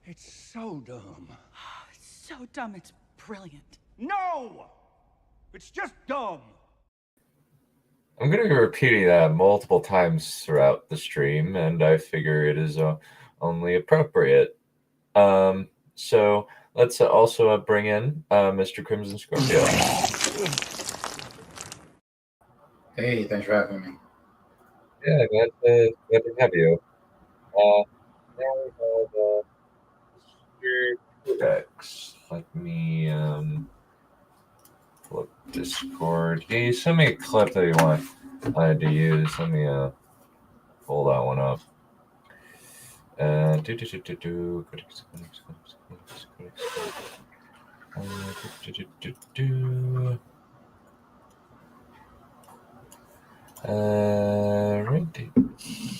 It's so dumb. It's so dumb, it's brilliant. No! It's just dumb. I'm going to be repeating that multiple times throughout the stream, and I figure it is only appropriate. So let's also bring in Mr. Crimson Scorpio. Hey, thanks for having me. Yeah, glad to have you. Now we have Mr. Codex. Let me pull up Discord. He sent me a clip that he wanted to use. Let me pull that one up. Right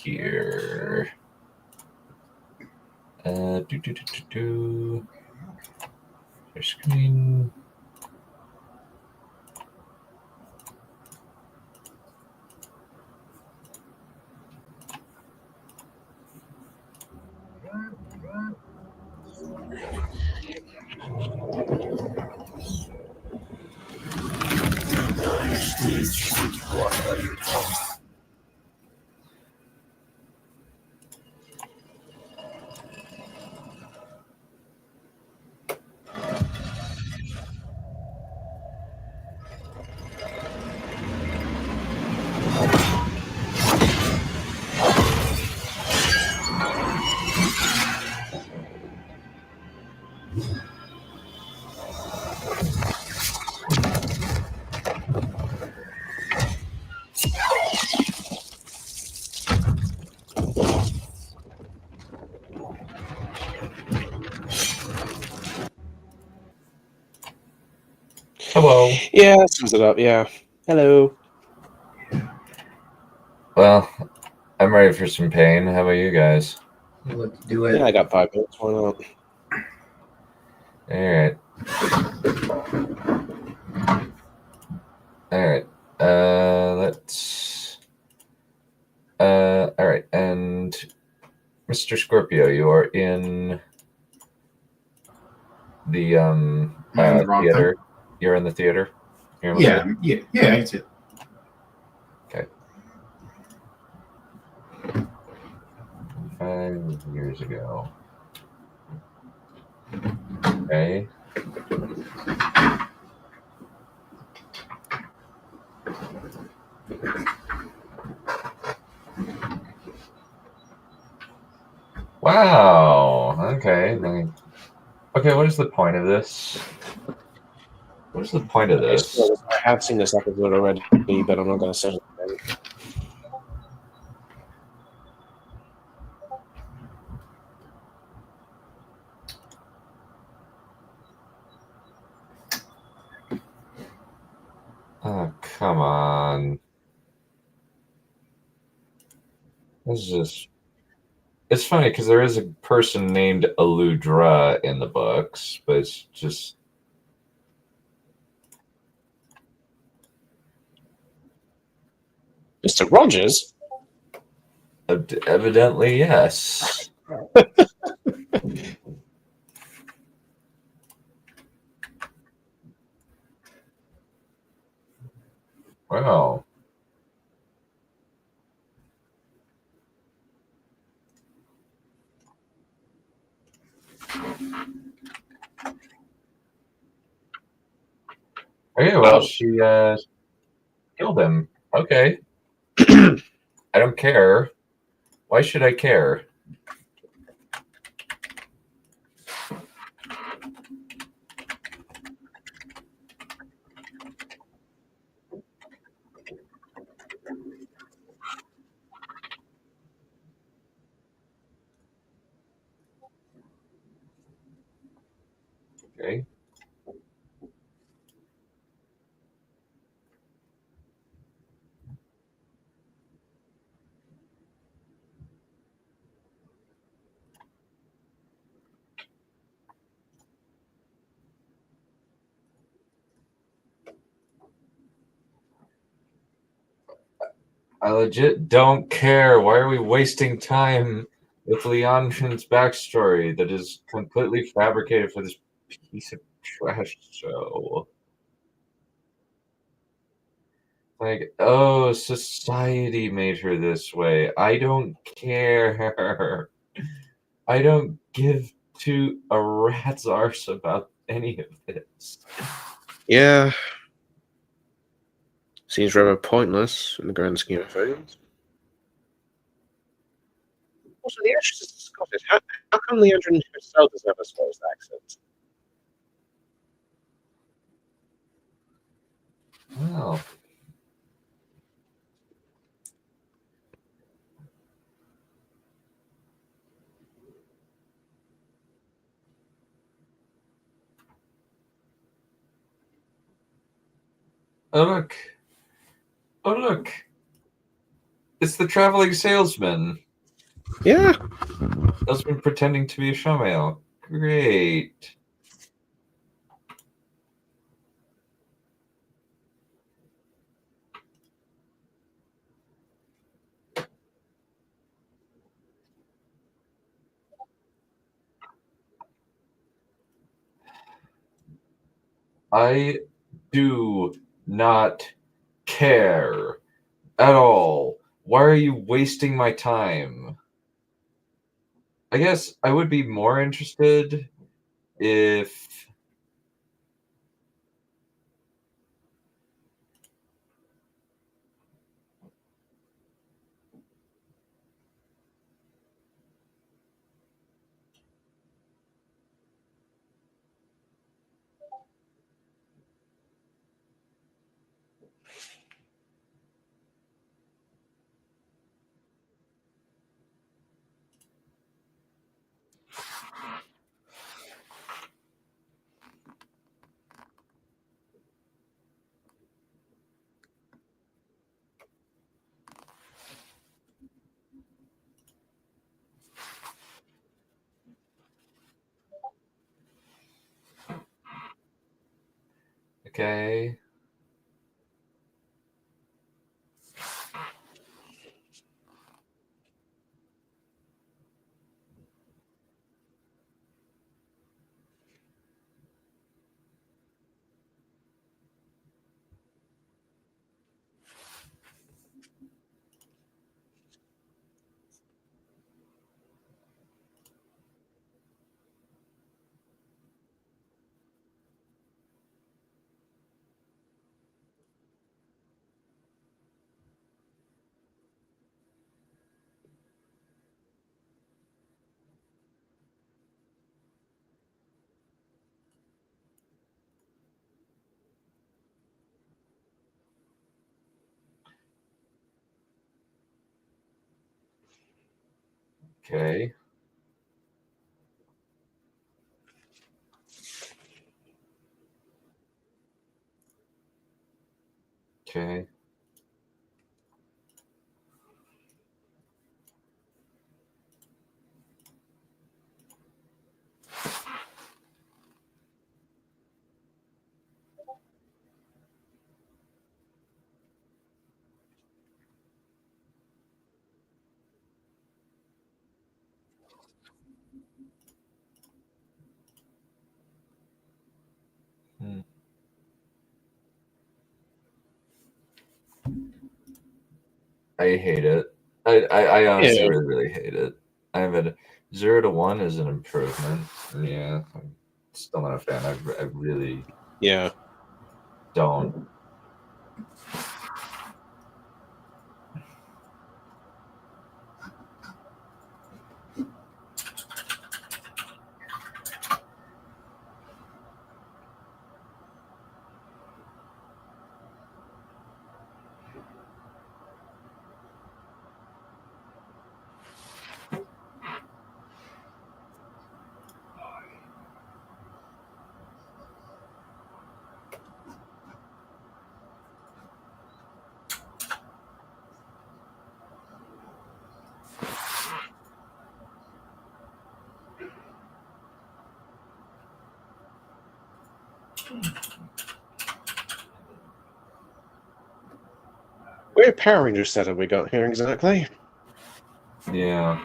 here. Your screen. Hello. Yeah, that sums it up. Yeah. Hello. Well, I'm ready for some pain. How about you guys? Let's do it. Yeah, I got 5 minutes. Why not? All right. All right. Let's. All right. And Mr. Scorpio, you are in the theater. You're in the theater. Yeah, I see it. Okay. 5 years ago. Okay. Wow. Okay. Okay. What is the point of this? What is the point of this? I have seen this episode already, but I'm not going to say it again. Oh, come on. This is just... It's funny because there is a person named Aludra in the books, but it's just... Mr. Rogers? Evidently, yes. Wow. Okay, well, she killed him. Okay. I don't care. Why should I care? Okay. I legit don't care. Why are we wasting time with Leandrin's backstory that is completely fabricated for this piece of trash show. Like, oh, society made her this way. I don't care. I don't give a rat's arse about any of this. Yeah. Seems rather pointless in the grand scheme of things. Also, the actress is Scottish. How come Leandrin herself doesn't have a Scottish accent? Well, oh look. Oh look. It's the traveling salesman. Yeah. That's been pretending to be a showmale. Great. I do not care at all. Why are you wasting my time? I guess I would be more interested if okay. Okay. Okay. Hmm. I hate it. I honestly Yeah. really hate it. I mean, 0 to 1 is an improvement. Yeah, I'm still not a fan. I really Yeah. don't. What Power Ranger setup we got here exactly? Yeah.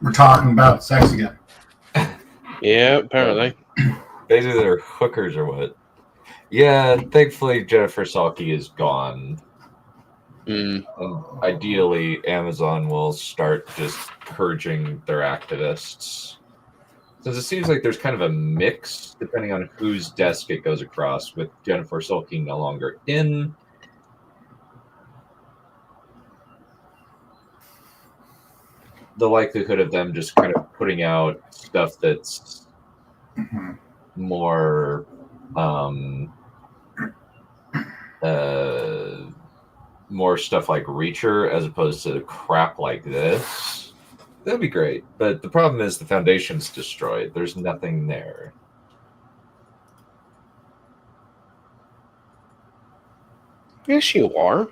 We're talking about sex again. Yeah, apparently. Basically, they're hookers or what? Yeah, thankfully Jennifer Salke is gone. Mm. And ideally, Amazon will start just purging their activists. Since it seems like there's kind of a mix, depending on whose desk it goes across, with Jennifer Salke no longer in. The likelihood of them just kind of putting out stuff that's more more stuff like Reacher as opposed to crap like this, that'd be great. But the problem is the foundation's destroyed. There's nothing there. Yes, you are.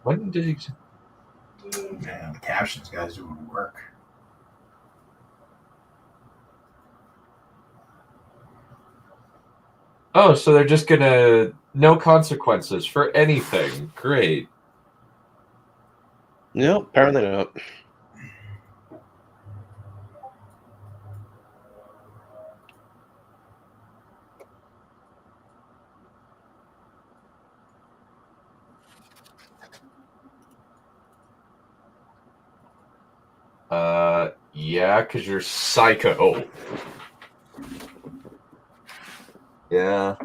When did he... Man, the captions guys doing work. Oh, so they're just gonna... No consequences for anything. Great. No, apparently not. Yeah, because you're psycho. Yeah.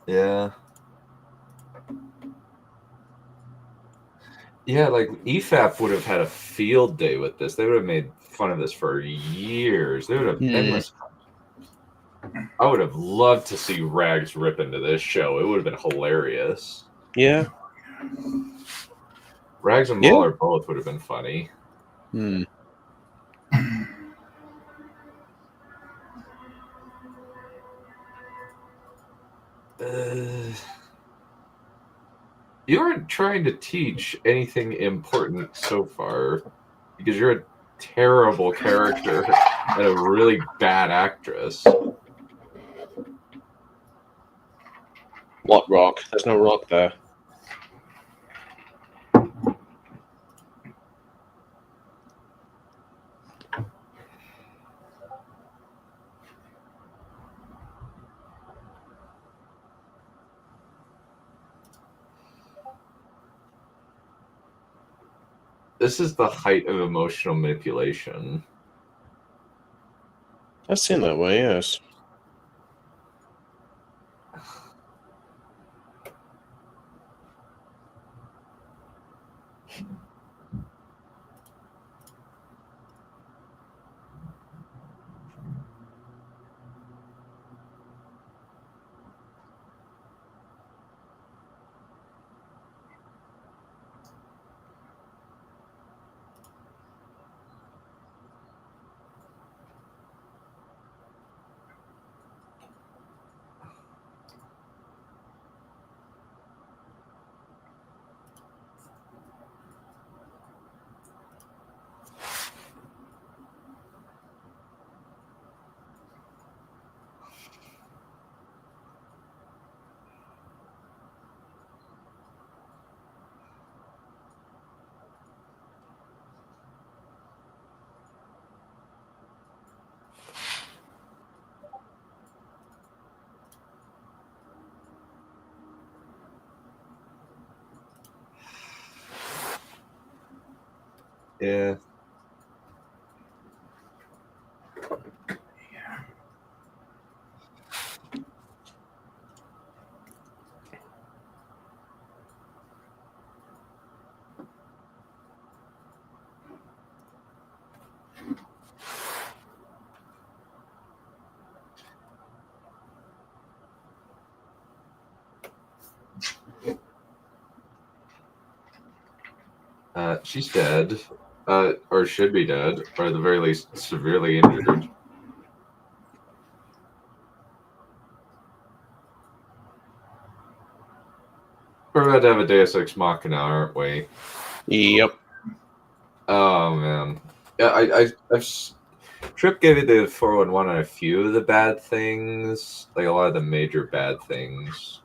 Yeah. Yeah, like EFAP would have had a field day with this. They would have made fun of this for years. They would have endless. I would have loved to see Rags rip into this show. It would have been hilarious. Yeah. Rags and Mahler both would have been funny. Hmm. You aren't trying to teach anything important so far because you're a terrible character and a really bad actress. What rock? There's no rock there. This is the height of emotional manipulation. I've seen that way, yes. Yeah. She's dead, or should be dead, or at the very least severely injured. We're about to have a Deus Ex Machina, aren't we? Yep. Oh man, yeah. Trip gave it the 411 on a few of the bad things, like a lot of the major bad things.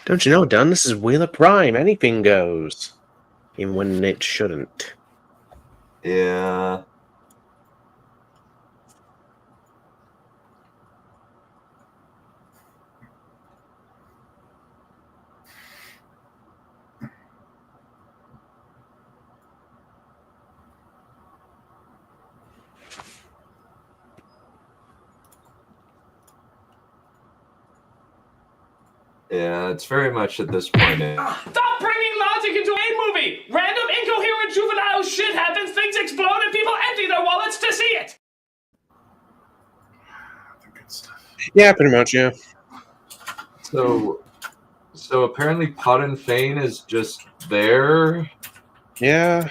Don't you know, Dunn? This is Wheel of Prime. Anything goes. Even when it shouldn't. Yeah. Yeah, it's very much at this point. Stop bringing logic into a movie! Random, incoherent, juvenile shit happens, things explode, and people empty their wallets to see it! The good stuff. Yeah, pretty much, yeah. So apparently Pot and Fane is just there. Yeah.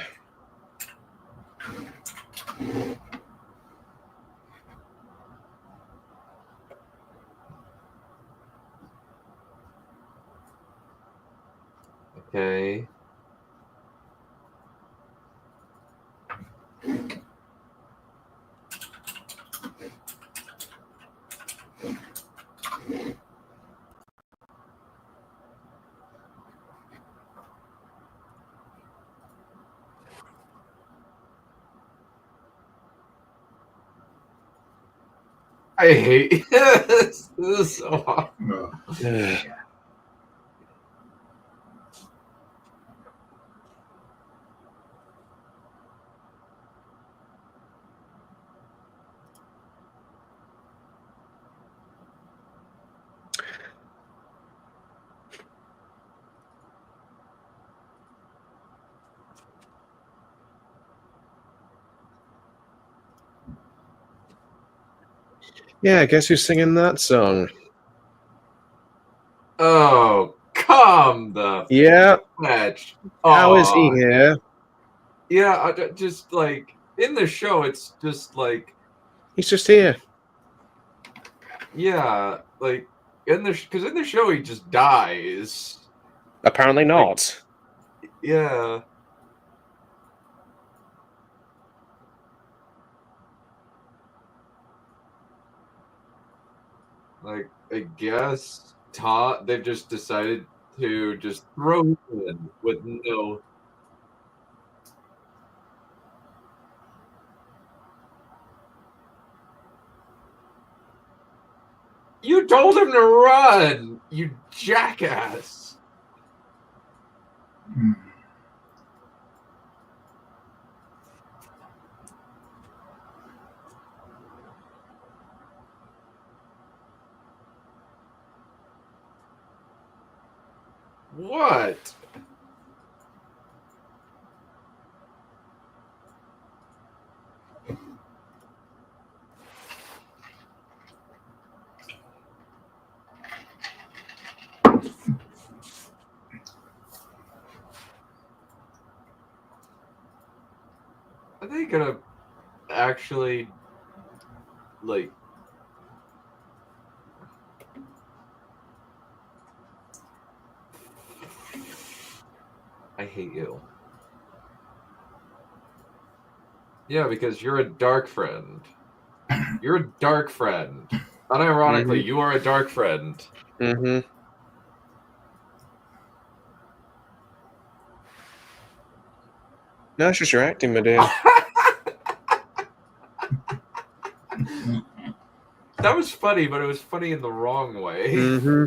Okay. I hate this. This is so hard. Ugh. Yeah, guess who's singing that song? Oh, come the Yeah. fetch. How is he Aw. here? Yeah, just like in the show, it's just like, He's just here. yeah, like because in the show he just dies. Apparently not. Yeah. Like, I guess they've just decided to just throw him in with no. You told him to run, you jackass. Hmm. What? Are they gonna actually, like, I hate you. Yeah, because you're a dark friend. You're a dark friend. Unironically, you are a dark friend. Mm-hmm. No, it's just your acting, my dear. That was funny, but it was funny in the wrong way. Mm-hmm.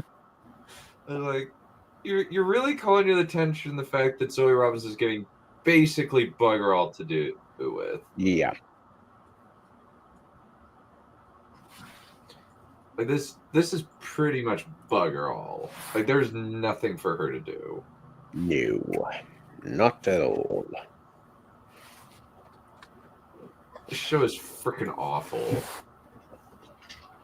Like, you're really calling to the attention the fact that Zoe Robbins is getting basically bugger all to do with. Yeah. Like, this is pretty much bugger all. Like, there's nothing for her to do. No. Not at all. This show is freaking awful.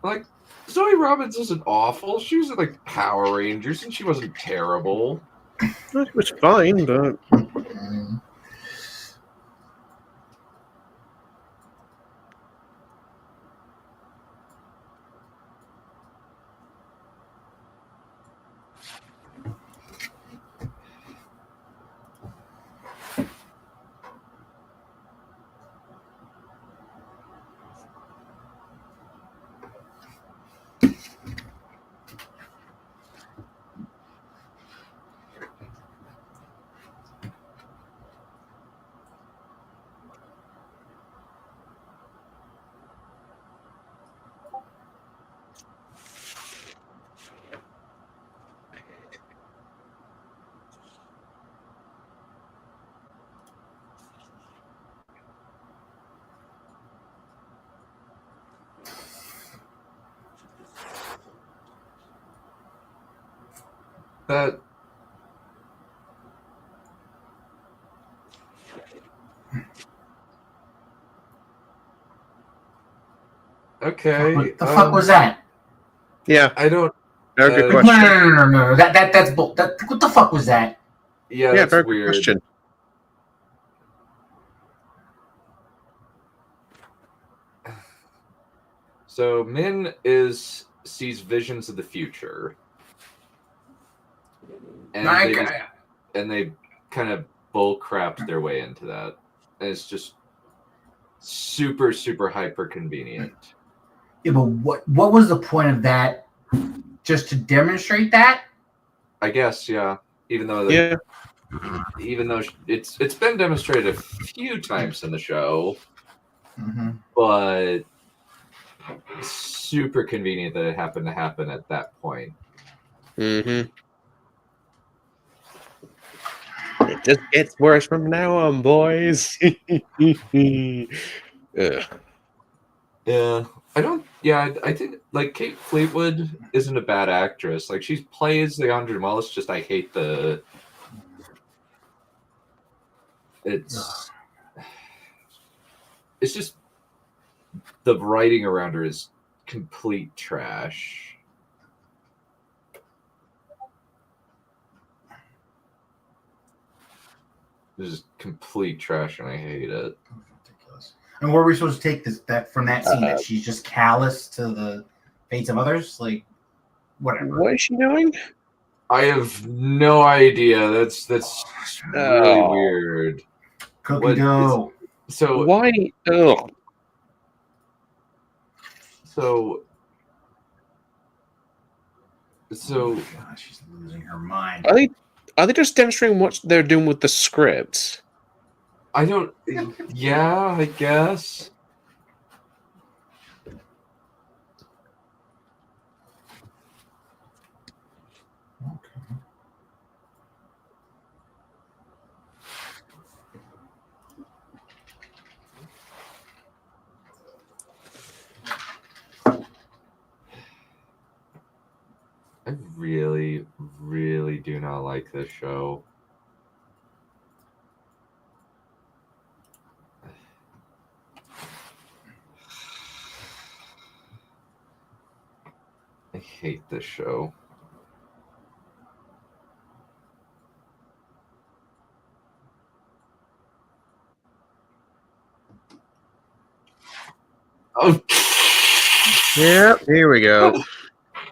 Like, Zoe Robbins isn't awful. She was in, like, Power Rangers, and she wasn't terrible. It was fine, but... That okay. What the fuck was that? Yeah, I don't. very good No, question. no. That's bull. What the fuck was that? Yeah, Yeah, that's very good weird. question. So Min sees visions of the future, and they kind of bullcrapped their way into that. And it's just super, super hyper convenient. Yeah, but what was the point of that? Just to demonstrate that? I guess, yeah. Even though it's been demonstrated a few times in the show, but super convenient that it happened to happen at that point. Mm-hmm. It just gets worse from now on, boys. Ugh. Yeah, I think like Kate Fleetwood isn't a bad actress. Like she plays Leandra Wallace. Just I hate it's just the writing around her is complete trash. This is complete trash, and I hate it. Ridiculous. And where are we supposed to take that from that scene? That she's just callous to the fates of others? Like, whatever. What is she doing? I have no idea. That's really weird. Cookie dough. So why? Ugh. So Oh God, she's losing her mind. Are they just demonstrating what they're doing with the script? I don't. Yeah, I guess. I really, really do not like this show. I hate this show. Oh, yeah, here we go.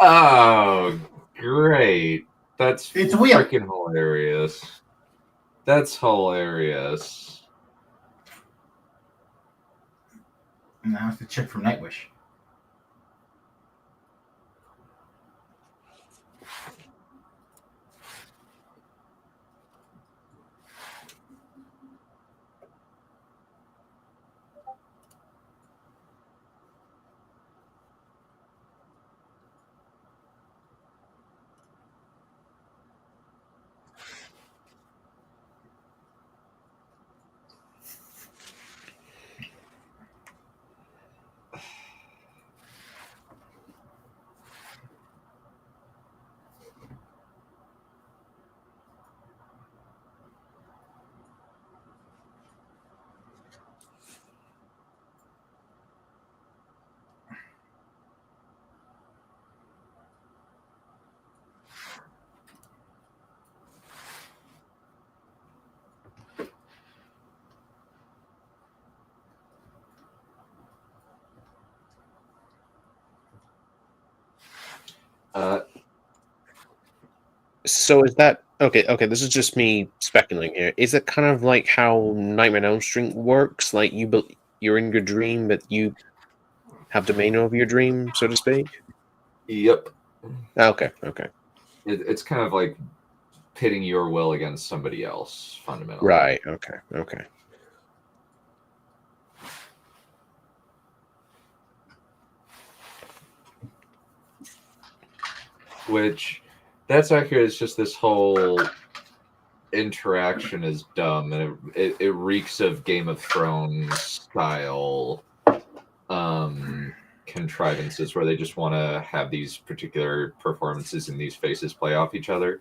Oh, great. It's freaking hilarious. That's hilarious. And now it's the chick from Nightwish. So is that okay? Okay, this is just me speculating here. Is it kind of like how Nightmare on Elm Street works? Like you're in your dream, but you have domain over your dream, so to speak. Yep. Okay. It's kind of like pitting your will against somebody else, fundamentally. Right. Okay. Which, that's accurate. It's just this whole interaction is dumb, and it reeks of Game of Thrones style contrivances where they just want to have these particular performances and these faces play off each other.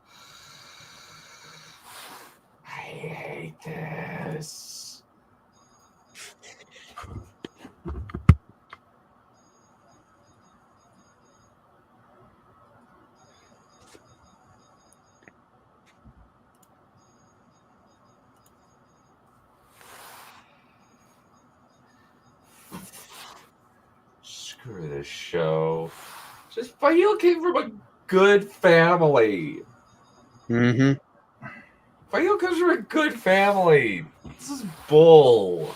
this. Screw this show. Just Fahil came from a good family. Mm-hmm. Fahil comes from a good family. This is bull.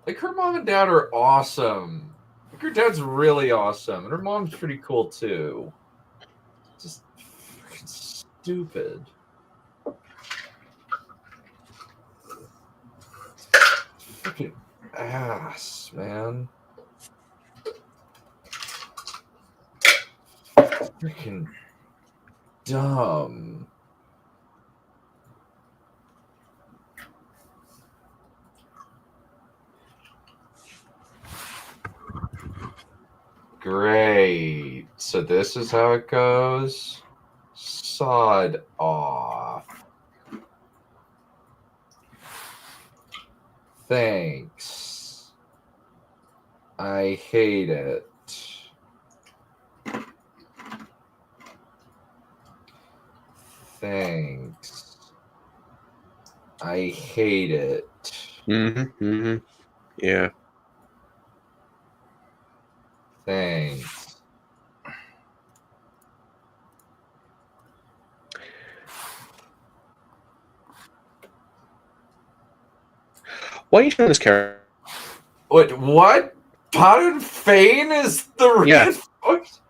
Like, her mom and dad are awesome. Like, her dad's really awesome, and her mom's pretty cool too. Just freaking stupid. Freaking ass, man. Freaking dumb. Great. So this is how it goes. Sod off. Thanks. I hate it. Thanks. I hate it. Mm-hmm. Mm-hmm. Yeah. Thanks. Why are you showing this character? What? Pattern Fane is the Yeah. voice?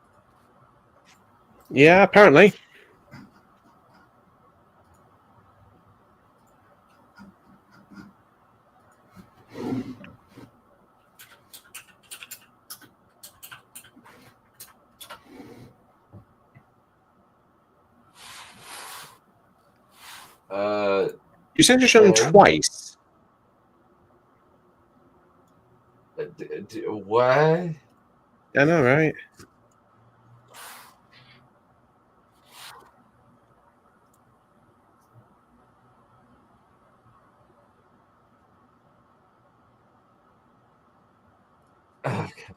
Yeah, apparently. You said you're showing Okay. twice. What? I know, right? Okay.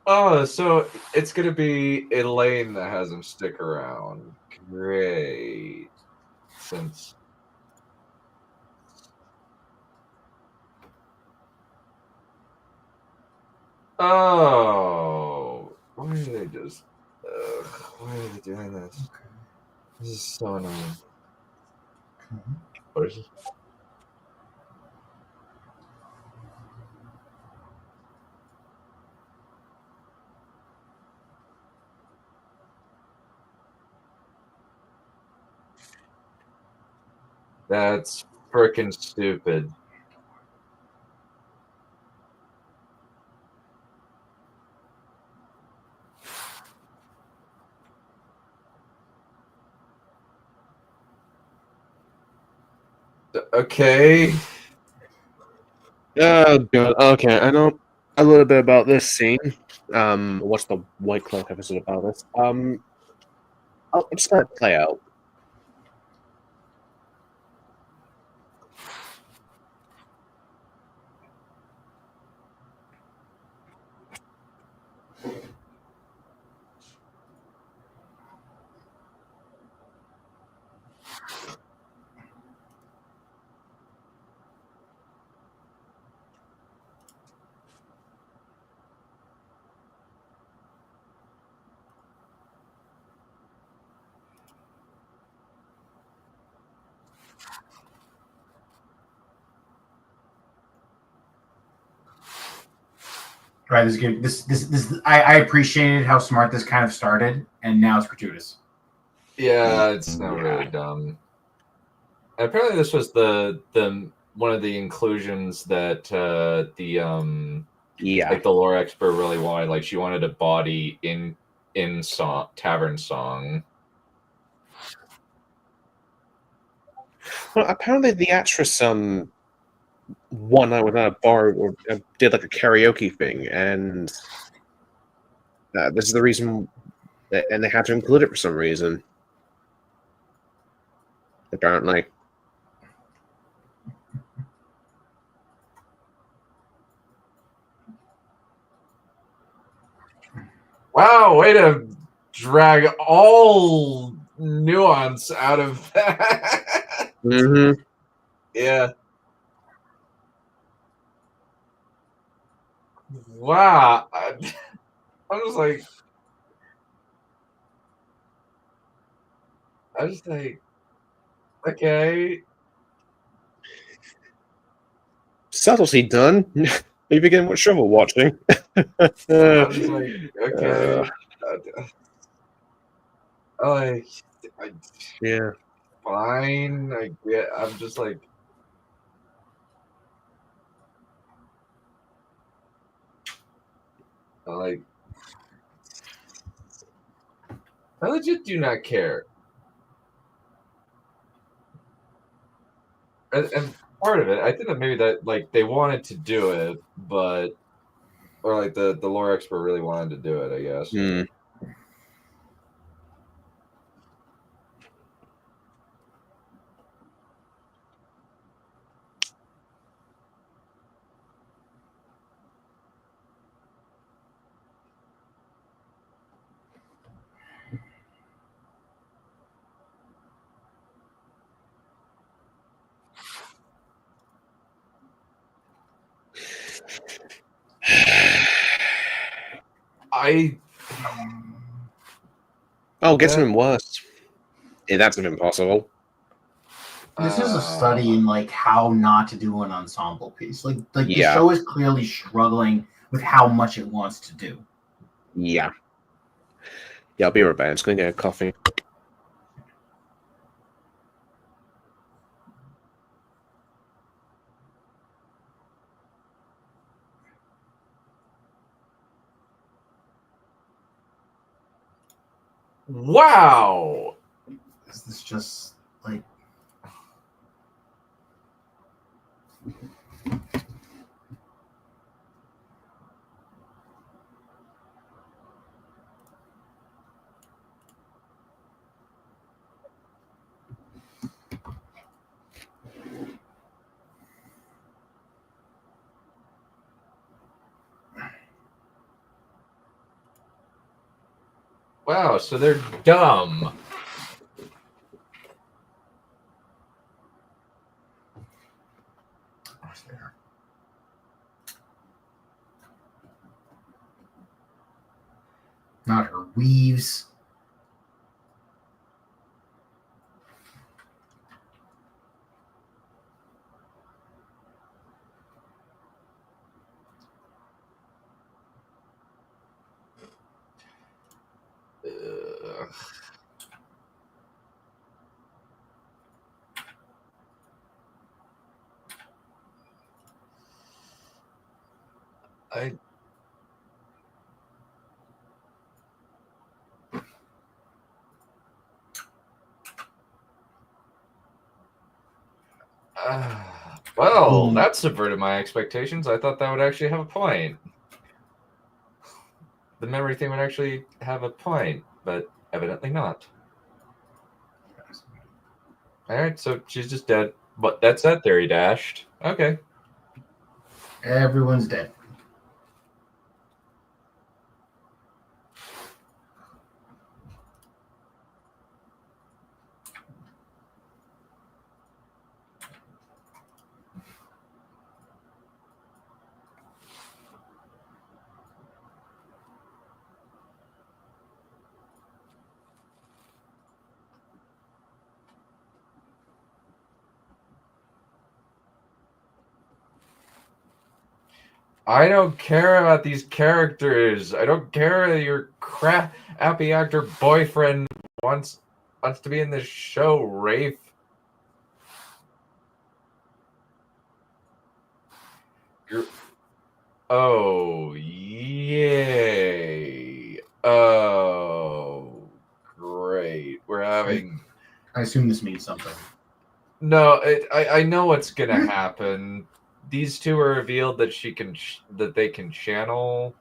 Oh, so it's gonna be Elaine that has him stick around. Great. Since why are they just? Why are they doing this? This is so annoying. What is it? That's freaking stupid. Okay. Oh god. Okay, I know a little bit about this scene. What's the White Cloak episode about this? I'll just let it play out. Right, this is good. This I appreciated how smart this kind of started, and now it's gratuitous. Yeah, it's not really dumb. And apparently, this was the one of the inclusions that Yeah. like the lore expert really wanted. Like, she wanted a body in song, tavern song. Well, apparently the actress one night without a bar or did like a karaoke thing, and this is the reason, and they had to include it for some reason. Apparently. Wow, way to drag all nuance out of that. Mm-hmm. Yeah. Wow. I'm just like, okay. Subtlety done. You begin with shovel watching. I'm just like, okay. Like, Yeah. fine. I'm just like, I legit do not care. And part of it, I think that maybe that like they wanted to do it, but or like the lore expert really wanted to do it, I guess. Hmm. Oh, get something worse. Yeah, that's impossible. This is a study in like how not to do an ensemble piece. Like the Yeah. show is clearly struggling with how much it wants to do. Yeah. Yeah, I'll be right back. I'm just gonna get a coffee. Wow. Is this just like Wow, so they're dumb. not her weaves? Ugh. Well, that subverted my expectations. I thought that would actually have a point. The memory thing would actually have a point, but evidently not. All right, so she's just dead. But that's that theory dashed. Okay. Everyone's dead. I don't care about these characters. I don't care that your crappy actor boyfriend wants to be in this show, Rafe. Oh, yay. Oh, great. We're having... I assume this means something. No, I know what's gonna happen. These two are revealed that that they can channel.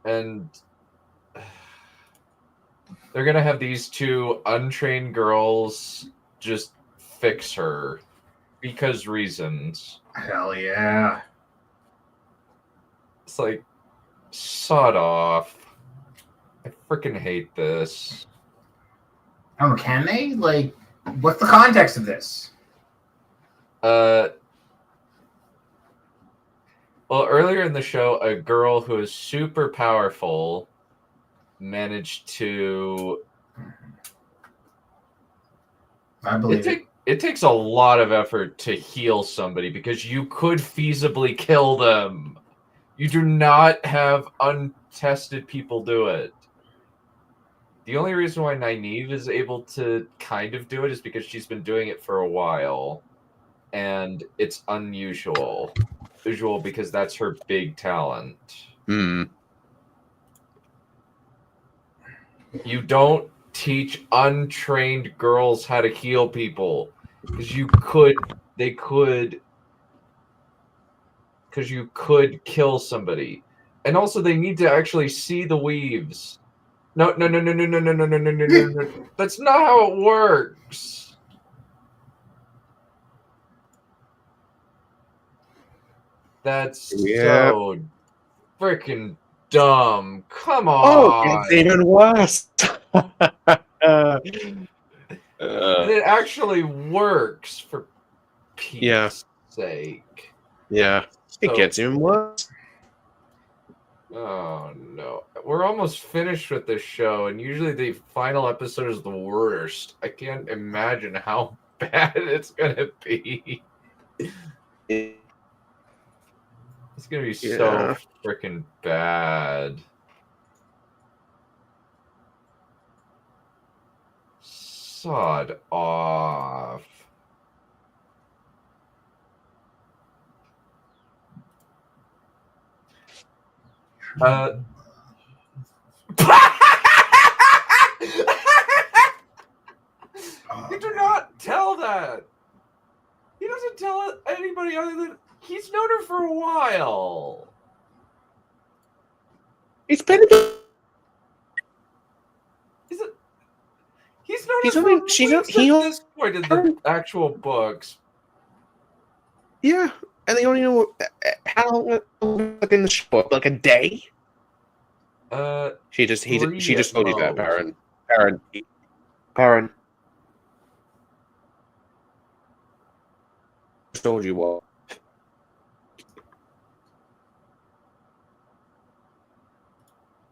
And they're gonna have these two untrained girls just fix her because reasons. Hell yeah. It's like, sod off. I freaking hate this. I don't know, can they? Like, what's the context of this? Well, earlier in the show, a girl who is super powerful managed to... I believe it. It takes a lot of effort to heal somebody because you could feasibly kill them. You do not have untested people do it. The only reason why Nynaeve is able to kind of do it is because she's been doing it for a while. And it's unusual. Usual because that's her big talent. Hmm. You don't teach untrained girls how to heal people. Because you could kill somebody. And also they need to actually see the weaves. No. That's not how it works. That's so freaking dumb. Come on. Oh, it's even worse. And it actually works, for Pete's sake. Yeah. It gets even worse. Oh no. We're almost finished with this show, and usually the final episode is the worst. I can't imagine how bad it's gonna be. It's gonna be so freaking bad. Sod off. You do not tell that. He doesn't tell anybody other than he's known her for a while. It's been. He's known her for this point in the actual books. Yeah, and they only know how long in the show, like a day. She just told you that, Baron. Told you what?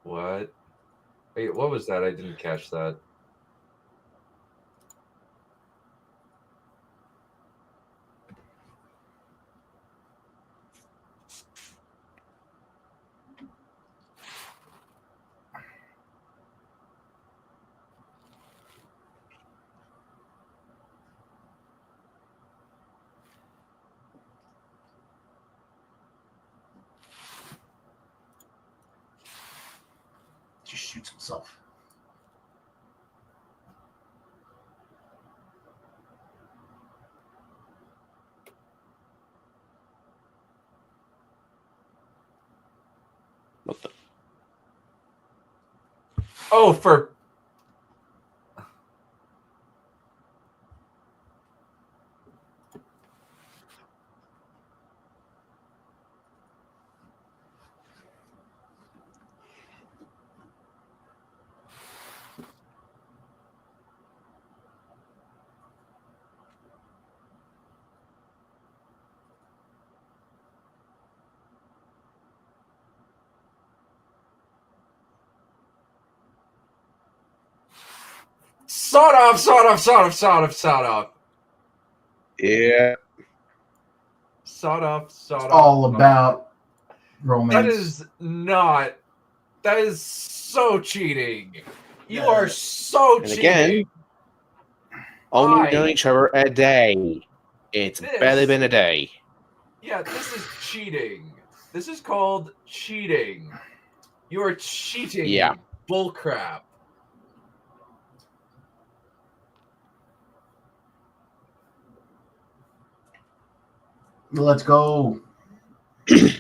What? Wait, what was that? I didn't catch that. Just shoots himself. What the? Oh, for... Sawed off. Yeah. Sawed off. All about romance. That is so cheating. You are so cheating. Again, only known each other a day. It's barely been a day. Yeah, this is cheating. This is called cheating. You are cheating. Yeah. Bullcrap. Let's go. Oop,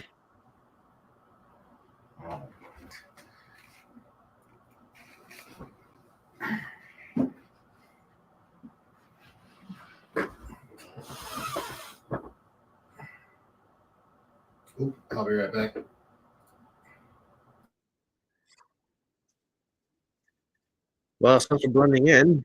I'll be right back. Well, since we're blending in,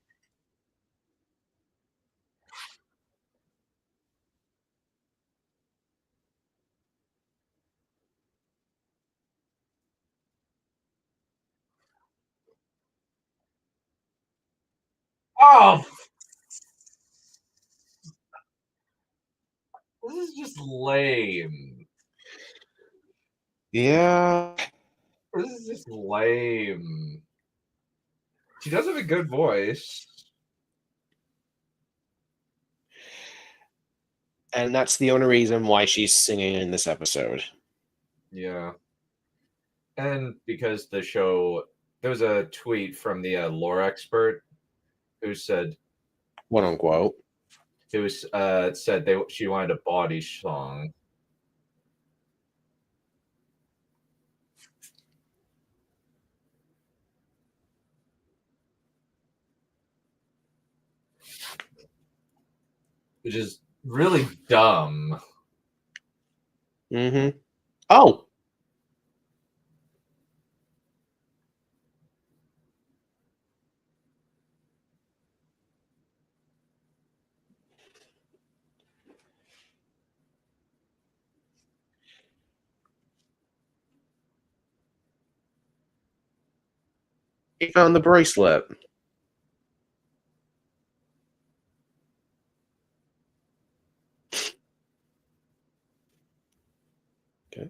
Oh, this is just lame. yeah. This is just lame. She does have a good voice. And that's the only reason why she's singing in this episode. Yeah. And because the show, there was a tweet from the lore expert who said, Quote unquote. said she wanted a body song. Which is really dumb. Mm-hmm. Oh! He found the bracelet. Okay.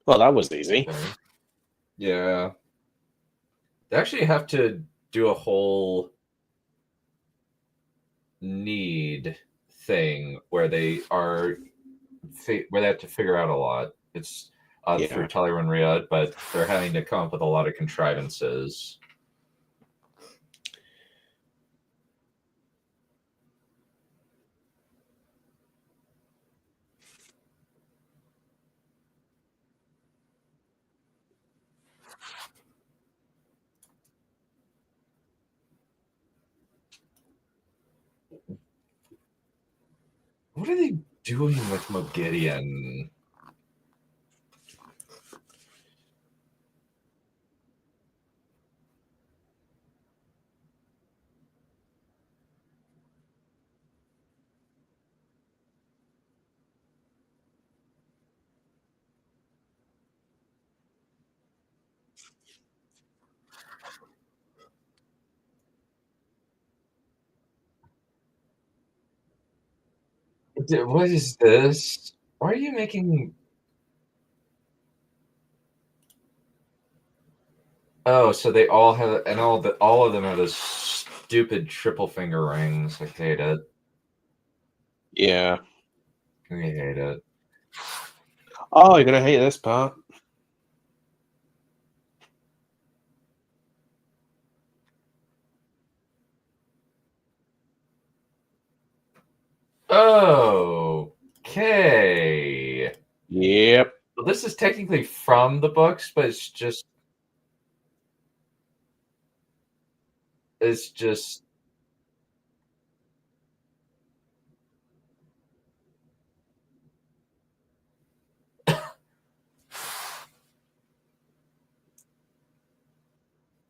Well, that was easy. Okay. Yeah. They actually have to do a whole need thing where they have to figure out a lot. It's through Yeah. Talia and Riyadh, but they're having to come up with a lot of contrivances. What are they doing with Mogideon? What is this? Why are you making... Oh, so they all have, and all of them have those stupid triple finger rings. I hate it. Yeah. I hate it. Oh, you're gonna hate this part. Okay. Yep. Well, this is technically from the books, but it's just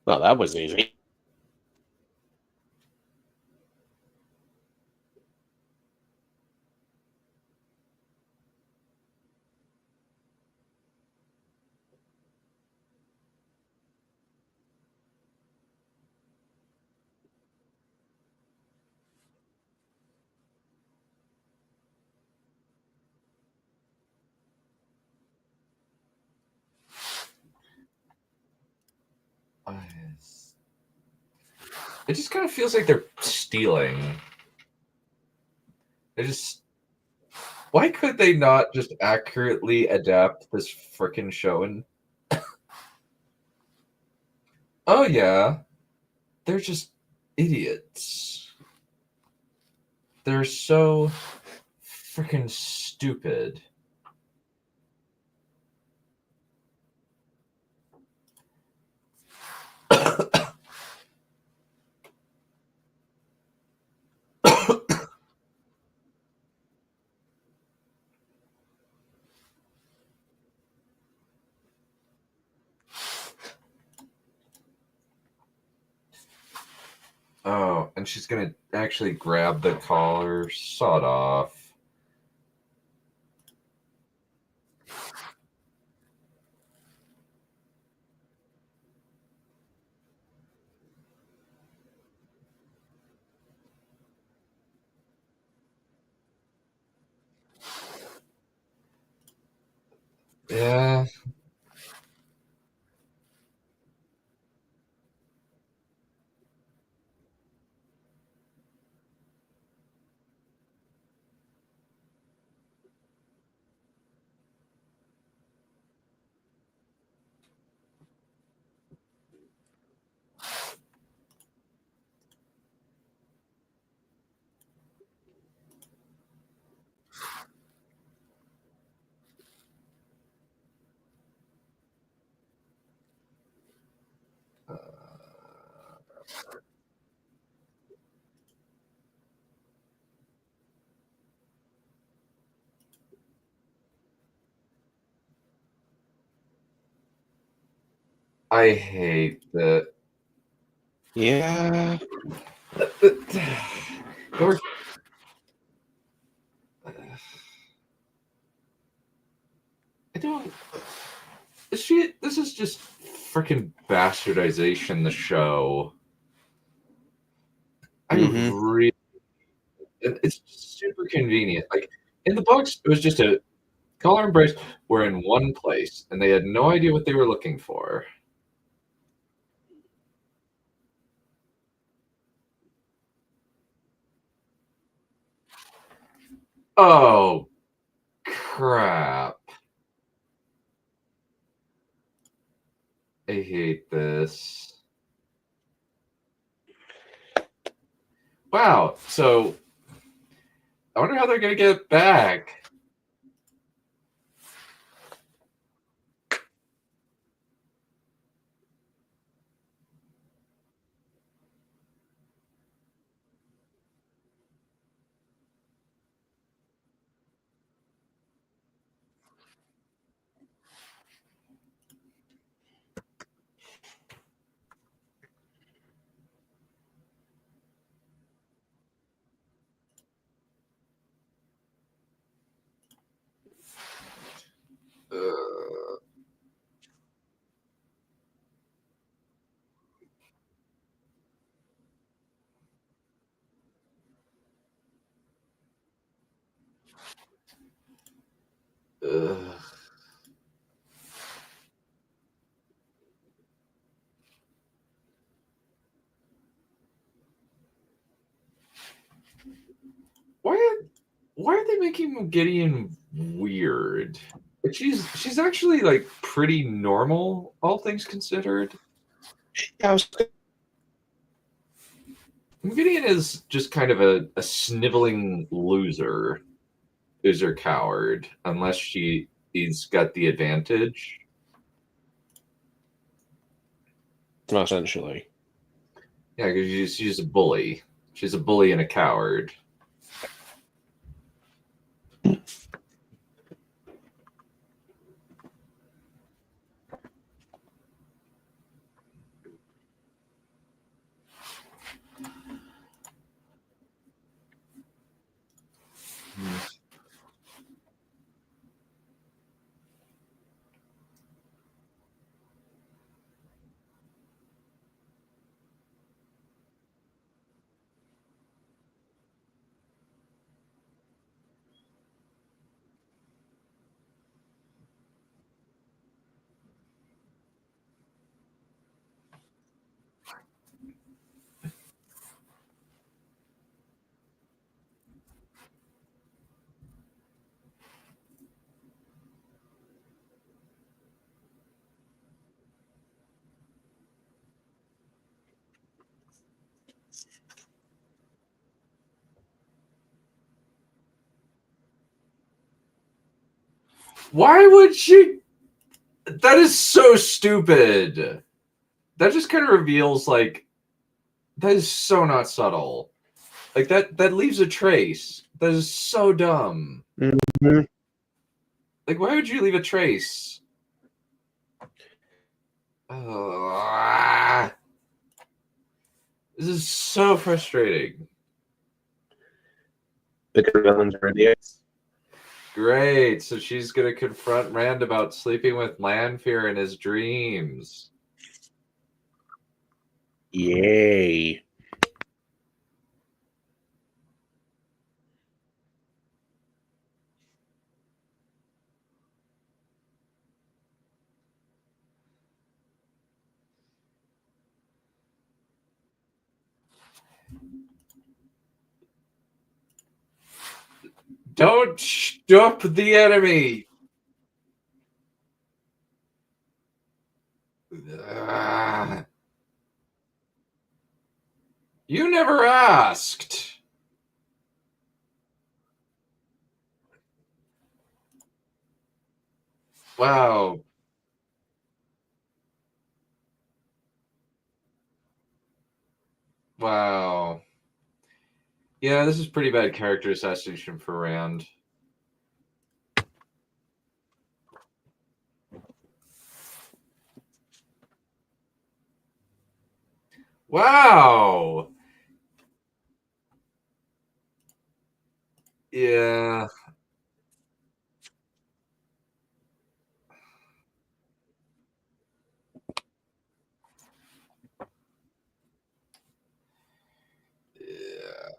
Well, that was easy. It just kind of feels like they're stealing. They just. Why could they not just accurately adapt this frickin' show? And oh yeah, they're just idiots. They're so frickin' stupid. Oh, and she's gonna actually grab the collar. Sawed off. Yeah. I hate that. Yeah. Or- I don't. This is just freaking bastardization. The show. Mhm. It's super convenient. Like in the books, it was just a collar and brace were in one place, and they had no idea what they were looking for. Oh crap! I hate this. Wow. So I wonder how they're gonna get it back. Uh, ugh. Why? Why are they making Gideon weird? But she's actually like pretty normal, all things considered. Yeah, I was Gideon is just kind of a sniveling loser coward, unless he's got the advantage. essentially. Yeah, because she's a bully. She's a bully and a coward. Why would she? That is so stupid. That just kind of reveals, like, that is so not subtle. Like, that leaves a trace. That is so dumb. Mm-hmm. Like, why would you leave a trace? This is so frustrating. Because villains are idiots. Great. So she's going to confront Rand about sleeping with Lanfear in his dreams. Yay. Don't stop the enemy. You never asked. Wow. Wow. Yeah, this is pretty bad character assassination for Rand. Wow. Yeah. Yeah.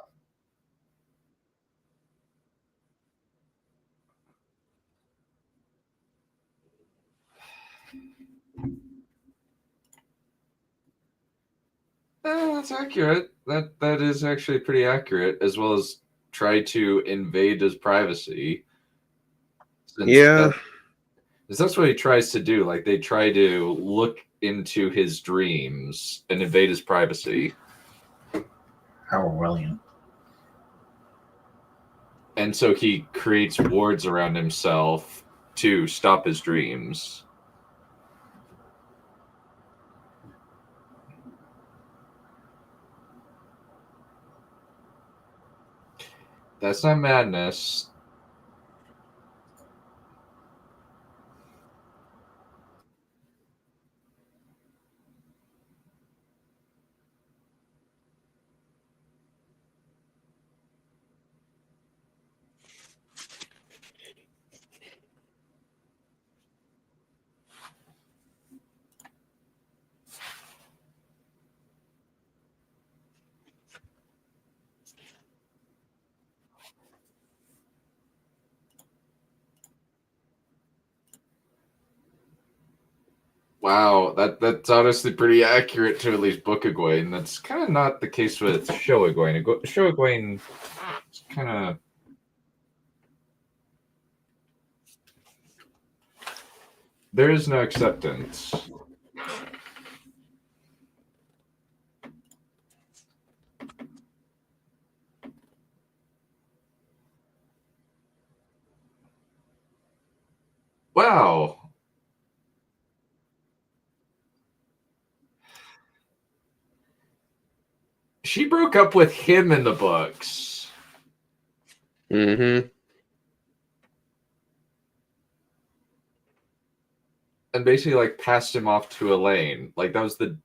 That's accurate. That is actually pretty accurate, as well as try to invade his privacy. Yeah. That's what he tries to do. Like, they try to look into his dreams and invade his privacy. How Orwellian. And so he creates wards around himself to stop his dreams. That's not madness. Wow, that's honestly pretty accurate to at least Book Egwene. That's kind of not the case with Show Egwene. Show Egwene is kind of... There is no acceptance. Wow. She broke up with him in the books. Mm-hmm. And basically, like, passed him off to Elaine. Like, that was the...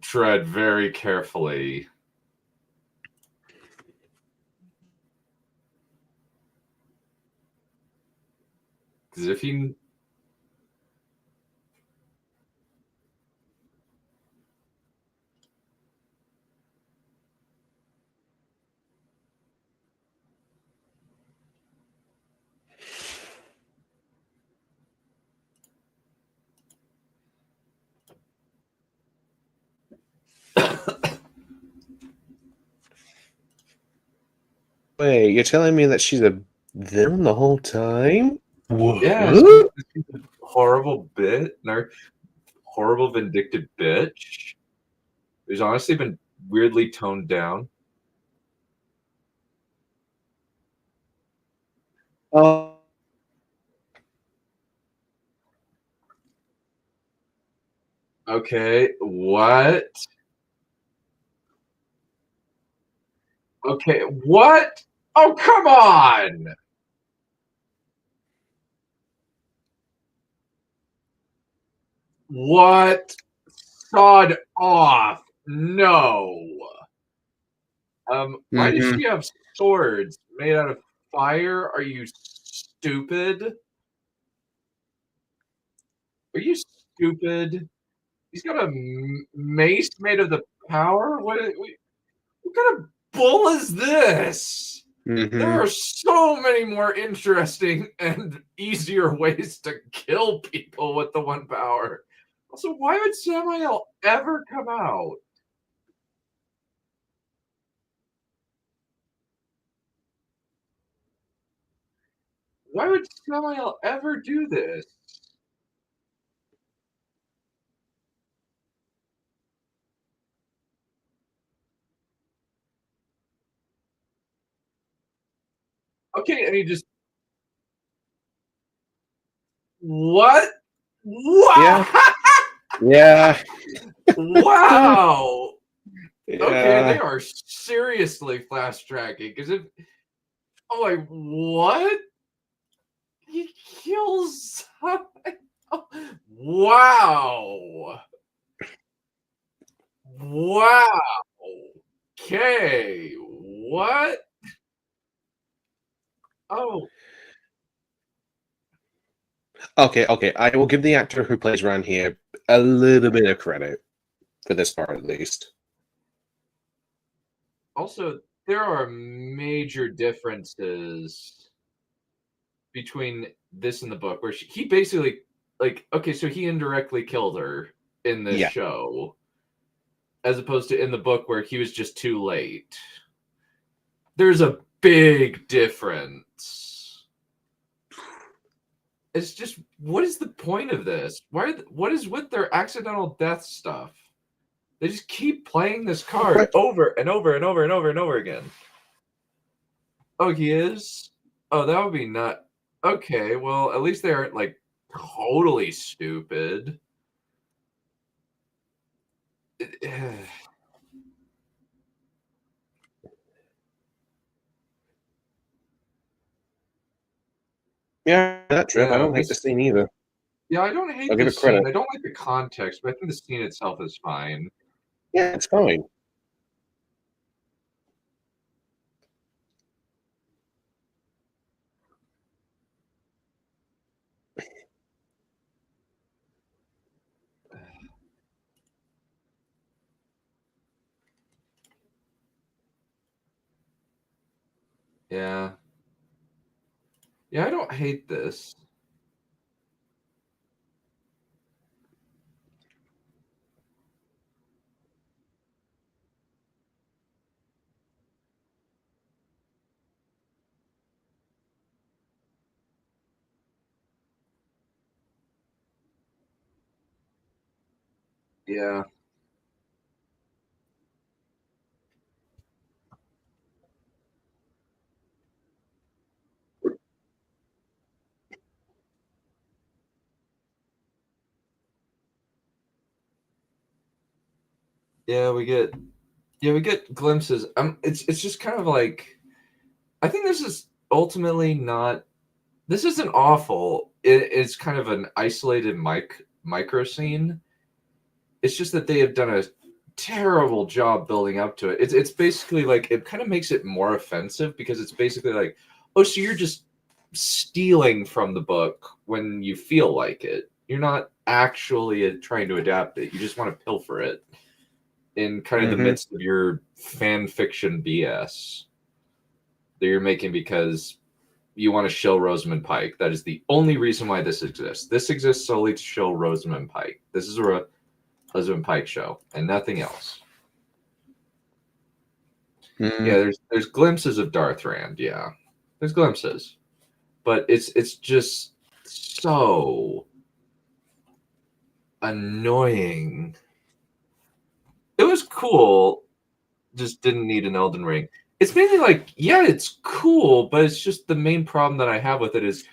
Tread very carefully. Because if he... Wait, you're telling me that she's a villain the whole time? Yeah, What? she's a horrible bit, horrible vindictive bitch. who's honestly been weirdly toned down. Okay, what? Okay, what? Oh, come on! What? Sod off. No. Why does she have swords made out of fire? Are you stupid? Are you stupid? He's got a mace made of the power? What kind of bull is this? There are so many more interesting and easier ways to kill people with the one power. Also, why would Samael ever come out? Why would Samael ever do this? Okay, and he just... What? Wow! Yeah. Wow! Yeah. Okay, they are seriously flash tracking because if... Oh, like, what? He kills... Wow! Wow! Okay, what? Oh, Okay. I will give the actor who plays Ran here a little bit of credit for this part, at least. also, there are major differences between this and the book, where he basically, like, okay, so he indirectly killed her in this show, as opposed to in the book where he was just too late. There's a big difference. It's just, what is the point of this? What is with their accidental death stuff? They just keep playing this card over and over and over and over and over again. Oh, he is? Oh, that would be not... Okay, well, at least they aren't, like, totally stupid. Yeah, that trip. Yeah, I don't hate the scene either. Yeah, I don't hate I'll give the it credit. scene. I don't like the context, but I think the scene itself is fine. Yeah, it's fine. Yeah. Yeah, I don't hate this. Yeah. Yeah, we get glimpses. It's just kind of like, I think this is ultimately not... This isn't awful. It's kind of an isolated micro scene. It's just that they have done a terrible job building up to it. It's basically like, it kind of makes it more offensive because it's basically like, oh, so you're just stealing from the book when you feel like it. You're not actually trying to adapt it. You just want to pilfer it in kind of the midst of your fan fiction BS that you're making because you want to shill Rosamund Pike. That is the only reason why this exists. This exists solely to shill Rosamund Pike. This is a Rosamund Pike show and nothing else. Yeah, there's glimpses of Darth Rand. Yeah, there's glimpses, but it's just so annoying. it was cool. Just didn't need an Elden Ring. It's mainly like, yeah, it's cool, but it's just the main problem that I have with it is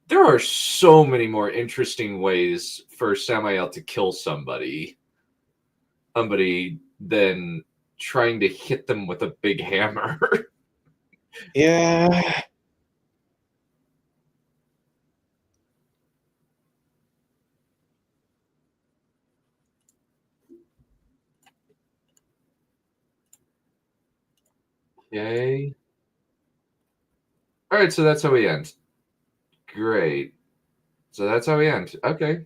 there are so many more interesting ways for Samael to kill somebody than trying to hit them with a big hammer. Yeah. Okay. All right, so that's how we end. Great. So that's how we end. Okay.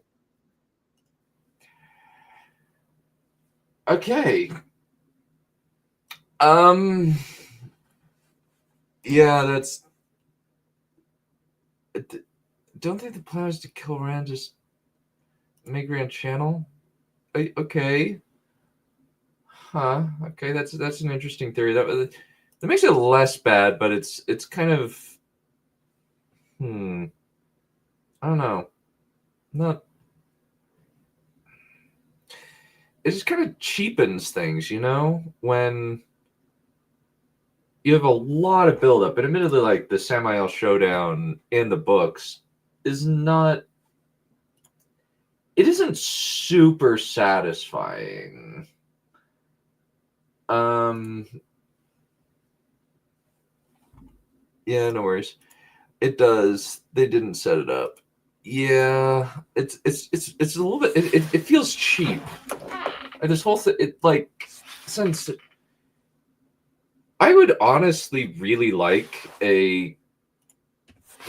Okay. Yeah, that's. Don't think the plan is to kill Rand, just make Rand channel. Okay. Huh. Okay, that's an interesting theory. That makes it less bad, but it's kind of. I don't know. Not. It just kind of cheapens things, when you have a lot of buildup. And admittedly, like the Samael showdown in the books is not. It isn't super satisfying. Yeah, no worries. It does. They didn't set it up. Yeah, it's a little bit. It feels cheap. And this whole thing, since I would honestly really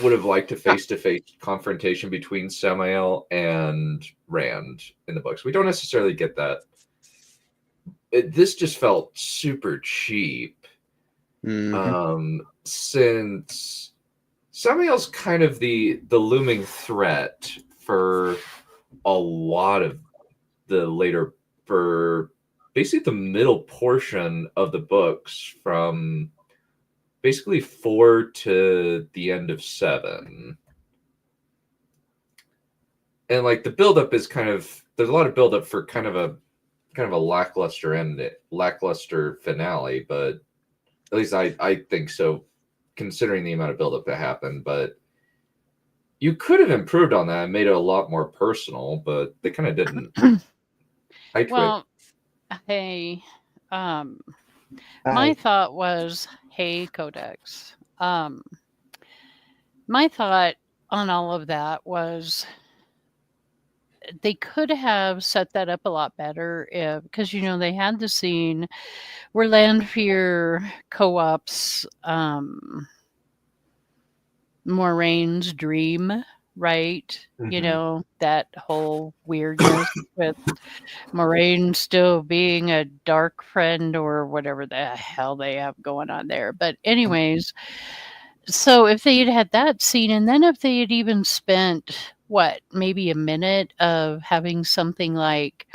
would have liked a face-to-face confrontation between Samael and Rand in the books. We don't necessarily get that. This just felt super cheap. Since Samael's kind of the looming threat for a lot of the later, for basically the middle portion of the books, from basically 4 to the end of 7. And like the buildup is there's a lot of buildup for kind of a lackluster finale, but at least I think so, considering the amount of buildup that happened. But you could have improved on that and made it a lot more personal, but they kind of didn't. Well, hey, my thought was, hey, Codex. My thought on all of that was they could have set that up a lot better because they had the scene where Lanfear co-ops Moraine's dream, right? Mm-hmm. That whole weirdness with Moraine still being a dark friend or whatever the hell they have going on there. But anyways, so if they had that scene, and then if they had even spent maybe a minute of having something like,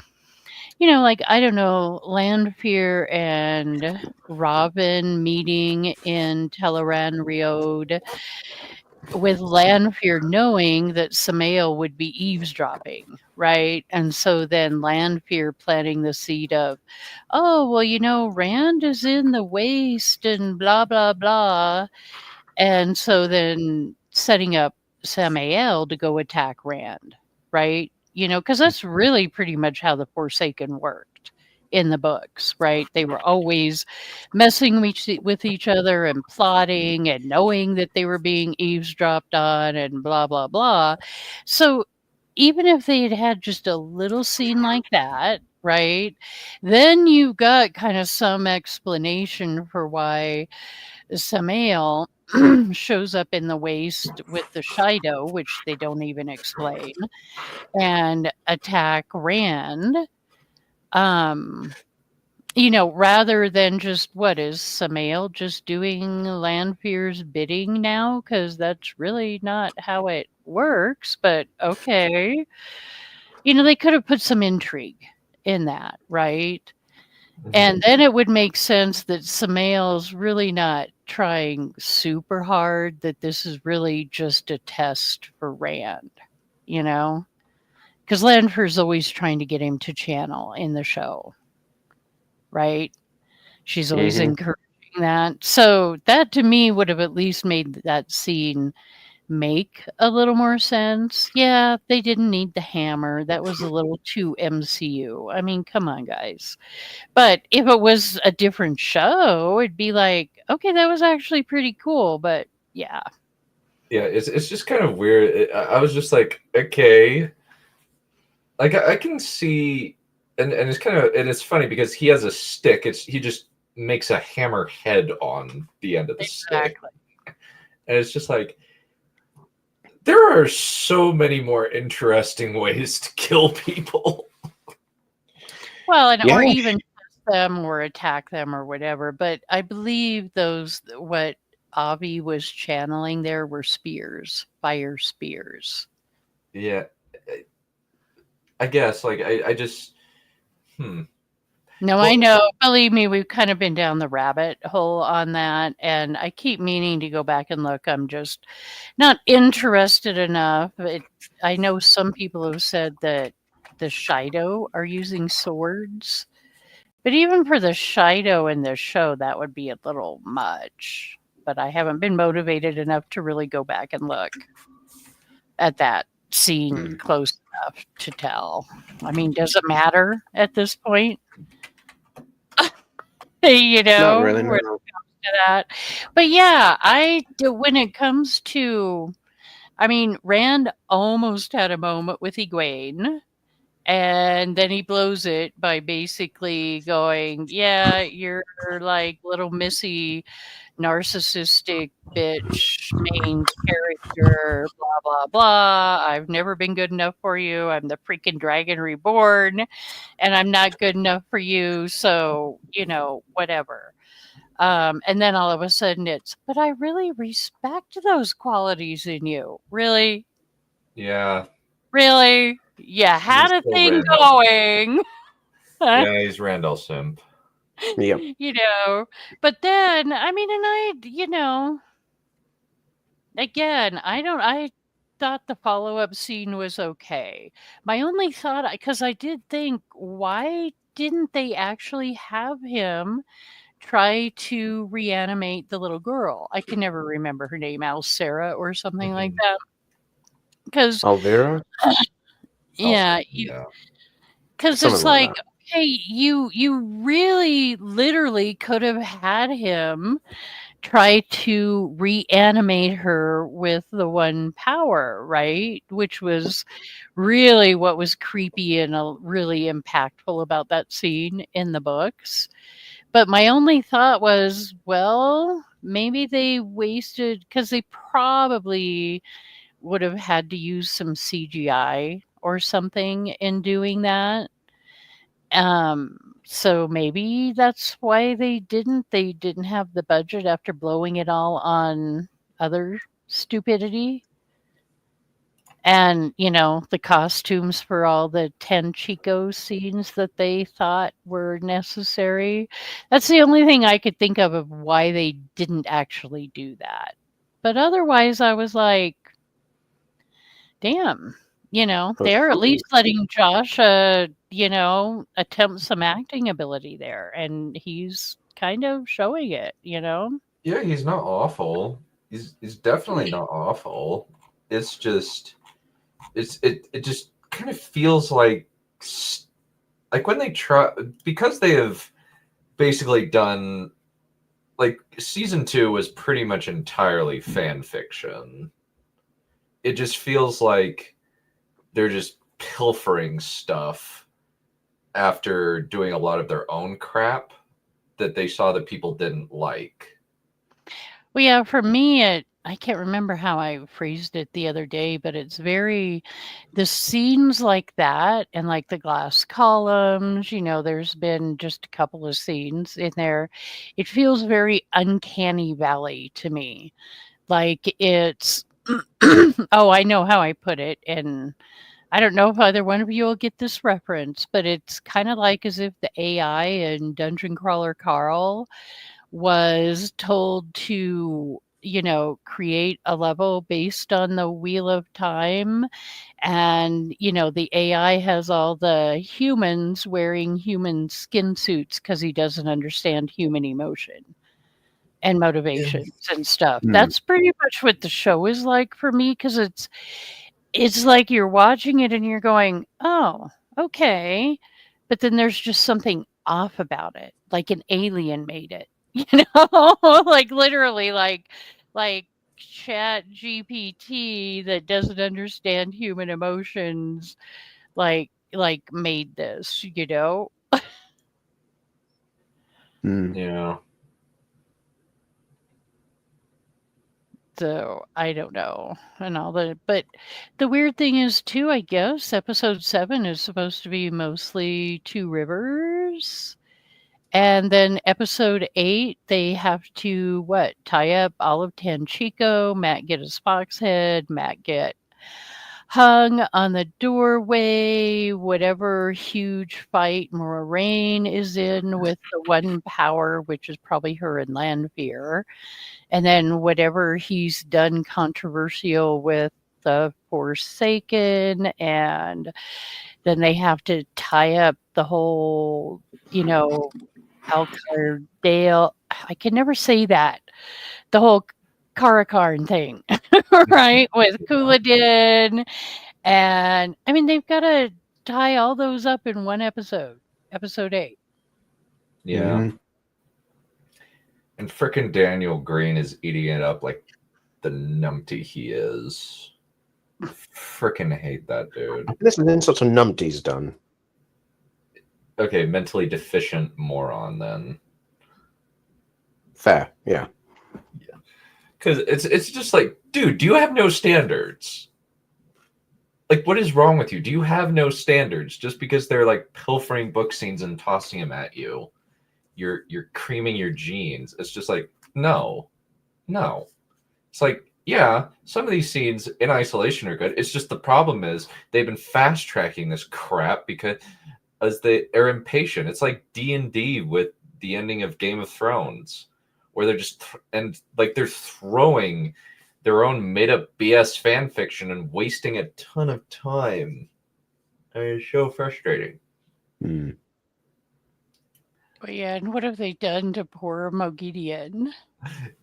I don't know, Lanfear and Robin meeting in Teleran Riod, with Lanfear knowing that Samael would be eavesdropping, right? And so then Lanfear planting the seed of, oh, well, Rand is in the waste and blah, blah, blah. And so then setting up Samael to go attack Rand, right? Because that's really pretty much how the Forsaken worked in the books, right? They were always messing with each other and plotting and knowing that they were being eavesdropped on and blah, blah, blah. So even if they had had just a little scene like that, right, then you've got kind of some explanation for why Samael shows up in the waste with the Shido, which they don't even explain, and attack Rand. Rather than just, what is Samael just doing Lanfear's bidding now? Because that's really not how it works, but okay. They could have put some intrigue in that, right? And then it would make sense that Samael's really not trying super hard, that this is really just a test for Rand, because Lanfear's always trying to get him to channel in the show. right? She's always Mhm. encouraging that. So that to me would have at least made that scene make a little more sense. Yeah, they didn't need the hammer. That was a little too MCU. I mean, come on, guys. But if it was a different show, it'd be like, okay, that was actually pretty cool. But yeah. Yeah, it's just kind of weird. I was just like, okay, like I can see, and it's kind of, and it's funny because he has a stick. He just makes a hammer head on the end of the stick, Exactly. and it's just like there are so many more interesting ways to kill people. Well, and or Yeah. even test them or attack them or whatever. But I believe those what Avi was channeling there were spears, fire spears. Yeah, I guess like I just No, Well- I know. Believe me, we've kind of been down the rabbit hole on that, and I keep meaning to go back and look. I'm just not interested enough. I know some people have said that the Shido are using swords, but even for the Shido in this show, that would be a little much. But I haven't been motivated enough to really go back and look at that scene close enough to tell. I mean, does it matter at this point? You know, Not really. when it No. comes to that. But yeah, I do when it comes to, I mean, Rand almost had a moment with Egwene, and then he blows it by basically going, "Yeah, you're like little Missy, narcissistic bitch, main character, blah blah blah. I've never been good enough for you. I'm the freaking dragon reborn, and I'm not good enough for you. So you know, whatever." And then all of a sudden it's, but I really respect those qualities in you. Really? yeah, Really? Yeah, had a still thing Randall. going. Yeah, he's Randall Simp. Yep. You know, but then, I mean, and I, you know, again, I thought the follow-up scene was okay. My only thought, because I did think, why didn't they actually have him try to reanimate the little girl? I can never remember her name, Sarah or something like that. Because Alvera? yeah, Yeah. because Something it's like like, hey, you really literally could have had him try to reanimate her with the one power, right? Which was really what was creepy and really impactful about that scene in the books. But my only thought was, well, maybe they wasted, because they probably would have had to use some CGI or something in doing that. So maybe that's why they didn't have the budget after blowing it all on other stupidity. And, you know, the costumes for all the 10 Chico scenes that they thought were necessary. That's the only thing I could think of why they didn't actually do that. But otherwise, I was like, damn, you know, But- they're at least letting Josh, you know, attempt some acting ability there. And he's kind of showing it, you know? Yeah, he's not awful. He's definitely not awful. It's just it just kind of feels like when they try, because they have basically done, like, season 2 was pretty much entirely fan fiction. It just feels like they're just pilfering stuff after doing a lot of their own crap that they saw that people didn't like. Well, yeah, for me, I can't remember how I phrased it the other day, but it's very, the scenes like that and like the glass columns, you know, there's been just a couple of scenes in there. It feels very uncanny valley to me. Like it's, oh, I know how I put it. And I don't know if either one of you will get this reference, but it's kind of like as if the AI in Dungeon Crawler Carl was told to, create a level based on the Wheel of Time. And, the AI has all the humans wearing human skin suits because he doesn't understand human emotion and motivations and stuff. Hmm. That's pretty much what the show is like for me, because it's like you're watching it and you're going, oh, okay. But then there's just something off about it, like an alien made it, like literally like Chat GPT that doesn't understand human emotions, like made this, Hmm. Yeah. So I don't know, and all that. But the weird thing is too, I guess episode 7 is supposed to be mostly Two Rivers. And then episode 8, they have to tie up Olive Tanchico, Matt get his fox head, Matt get hung on the doorway, whatever huge fight Moraine is in with the one power, which is probably her and Lanfear. And then whatever he's done controversial with the Forsaken, and then they have to tie up the whole, Alcar Dale. I can never say that. The whole Karakarn thing, right? With Couladin. And I mean, they've got to tie all those up in one episode, episode 8. Yeah. Mhm. And frickin' Daniel Green is eating it up like the numpty he is. Frickin' hate that dude. This is insult to numpty's done. Okay, mentally deficient moron then. Fair, yeah. Because it's just like, dude, do you have no standards? Like, what is wrong with you? Do you have no standards? Just because they're like pilfering book scenes and tossing them at you, you're creaming your jeans. It's just like, no. It's like, yeah, some of these scenes in isolation are good. It's just the problem is they've been fast tracking this crap because as they are impatient. It's like D&D with the ending of Game of Thrones, where they're just they're throwing their own made up BS fan fiction and wasting a ton of time. I mean, it's so frustrating. Hmm. But yeah, and what have they done to poor Moghedian?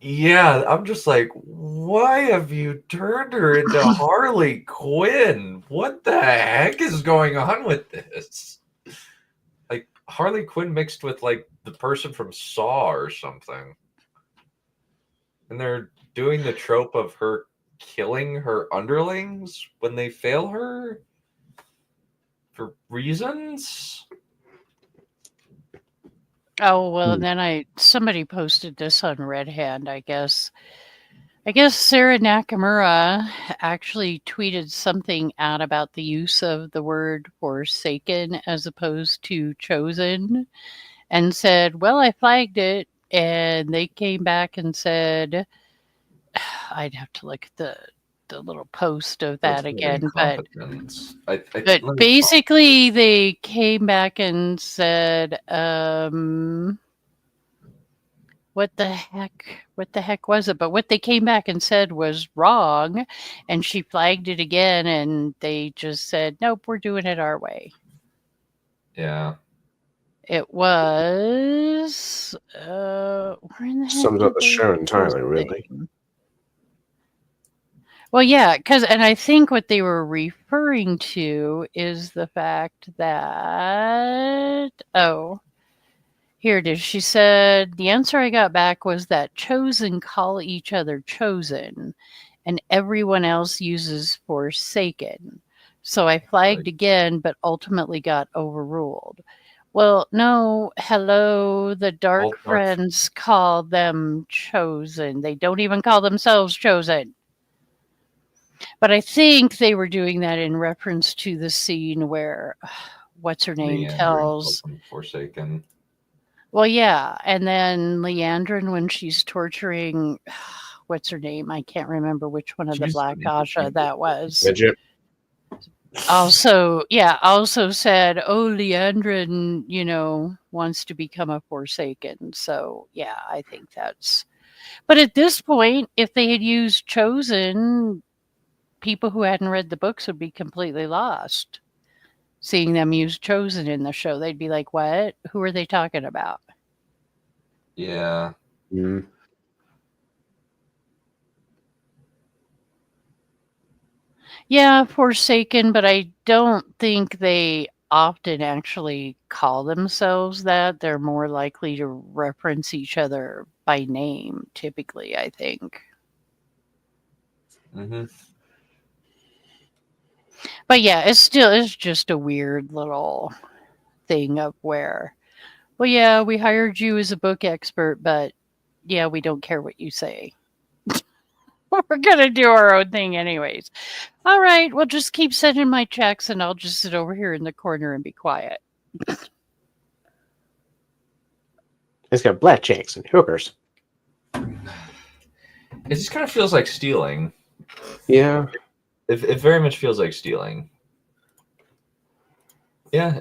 Yeah, I'm just like, why have you turned her into Harley Quinn? What the heck is going on with this? Like Harley Quinn mixed with like the person from Saw or something. And they're doing the trope of her killing her underlings when they fail her for reasons. Oh, well, and then somebody posted this on Red Hand, I guess. Sarah Nakamura actually tweeted something out about the use of the word Forsaken as opposed to Chosen, and said, well, I flagged it, and they came back and said, I'd have to look at the little post of that again, but basically they came back and said, what the heck was it? But what they came back and said was wrong, and she flagged it again, and they just said, nope, we're doing it our way. Yeah. It was where in the heck Sums up the did they show post entirely, it? really. Well, yeah, and I think what they were referring to is the fact that, here it is. She said, the answer I got back was that Chosen call each other Chosen, and everyone else uses Forsaken. So I flagged again, but ultimately got overruled. Well, no, hello, the Dark Friends call them Chosen. They don't even call themselves Chosen. But I think they were doing that in reference to the scene where, what's her name, tells Forsaken. Well, yeah, and then Leandrin, when she's torturing, what's her name? I can't remember which one of the Black Asha that was. Bridget. Also said, oh, Leandrin, wants to become a Forsaken. So, yeah, I think that's... But at this point, if they had used Chosen, people who hadn't read the books would be completely lost. Seeing them use Chosen in the show, they'd be like, "What? Who are they talking about?" Yeah. Mm. Yeah, Forsaken, but I don't think they often actually call themselves that. They're more likely to reference each other by name, typically, I think. Mm-hmm. But yeah, it's just a weird little thing of where, well, yeah, we hired you as a book expert, but yeah, we don't care what you say. We're gonna do our own thing anyways. All right, well, just keep sending my checks, and I'll just sit over here in the corner and be quiet. It's got blackjacks and hookers. It just kind of feels like stealing. Yeah. It very much feels like stealing. Yeah,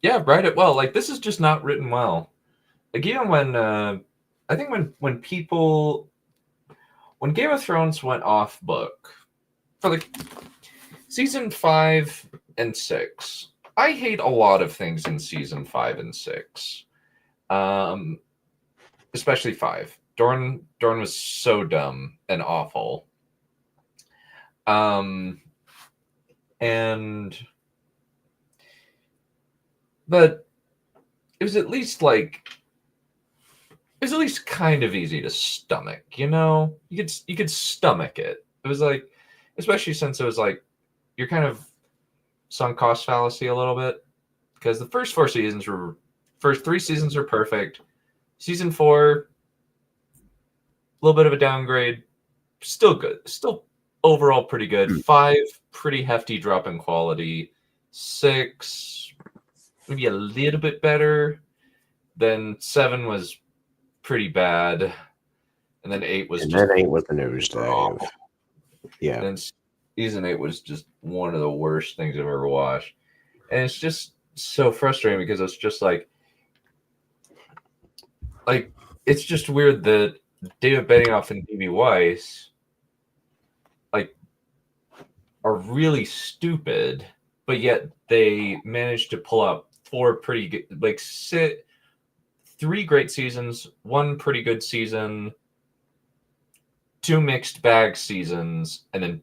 write it well. Like, this is just not written well. Like, even when I think when Game of Thrones went off book for like season 5 and 6, I hate a lot of things in season 5 and 6. Especially 5. Dorne was so dumb and awful. But it was at least kind of easy to stomach, you know? You could stomach it. It was like, especially since it was like, you're kind of sunk cost fallacy a little bit, because the first 3 seasons were perfect. Season 4, a little bit of a downgrade, still good, still overall pretty good. 5, pretty hefty drop in quality. 6, maybe a little bit better. Then 7 was pretty bad, and then 8 was just 8 was the nosedive. Yeah. And then season 8 was just one of the worst things I've ever watched, and it's just so frustrating because it's just like it's just weird that David Benioff and D.B. Weiss are really stupid, but yet they managed to pull up 4 pretty good, 3 great seasons, 1 pretty good season, 2 mixed bag seasons, and then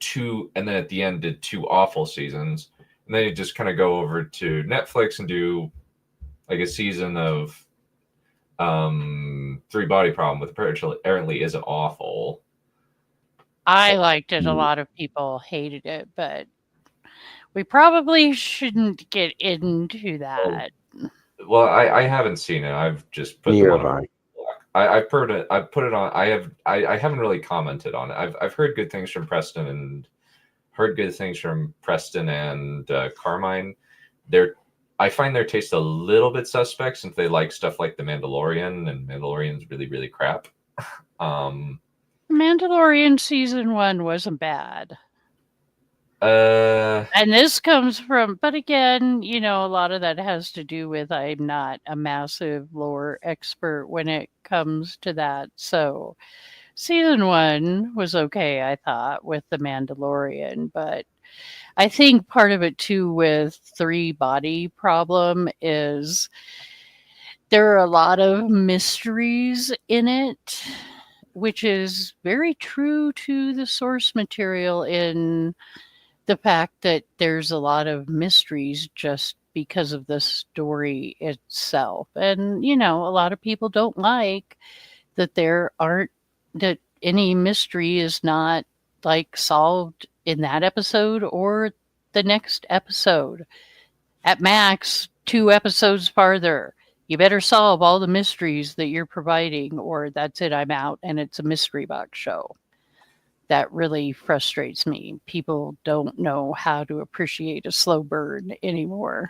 at the end did 2 awful seasons. And then you just kind of go over to Netflix and do like a season of 3 Body Problem, with apparently isn't awful. I liked it. A lot of people hated it, but we probably shouldn't get into that. Well, I haven't seen it. I've just put them on. I've heard it. I've put it on. I haven't really commented on it. I've heard good things from Preston and Carmine. I find their taste a little bit suspect, since they like stuff like The Mandalorian, and Mandalorian's really, really crap. Mandalorian season 1 wasn't bad. And this comes from, but again, a lot of that has to do with I'm not a massive lore expert when it comes to that. So season 1 was okay, I thought, with The Mandalorian, but I think part of it too with 3 Body Problem is there are a lot of mysteries in it, which is very true to the source material, in the fact that there's a lot of mysteries just because of the story itself. And, a lot of people don't like that that any mystery is not solved in that episode or the next episode. At max, 2 episodes farther. You better solve all the mysteries that you're providing, or that's it, I'm out, and it's a mystery box show. That really frustrates me. People don't know how to appreciate a slow burn anymore.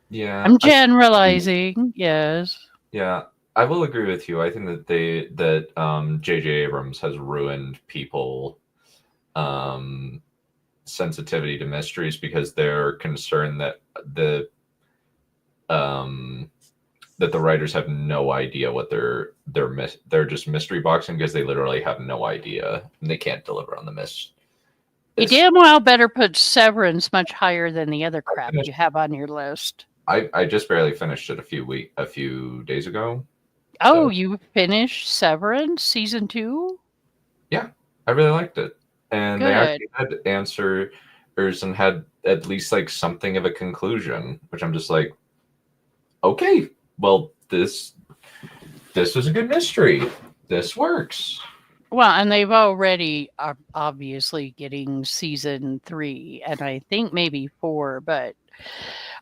Yeah. I'm generalizing, yes. Yeah, I will agree with you. I think that J.J. Abrams has ruined people sensitivity to mysteries, because they're concerned that that the writers have no idea what they're just mystery boxing because they literally have no idea and they can't deliver on the miss. You damn well better put Severance much higher than the other crap finished- you have on your list. I just barely finished it a few days ago. Oh, So- you finished Severance season 2? Yeah, I really liked it, and they Good. actually had answers and had at least like something of a conclusion, which I'm just like, okay, well this was a good mystery. This works. Well, and they've already are obviously getting season 3 and I think maybe 4, but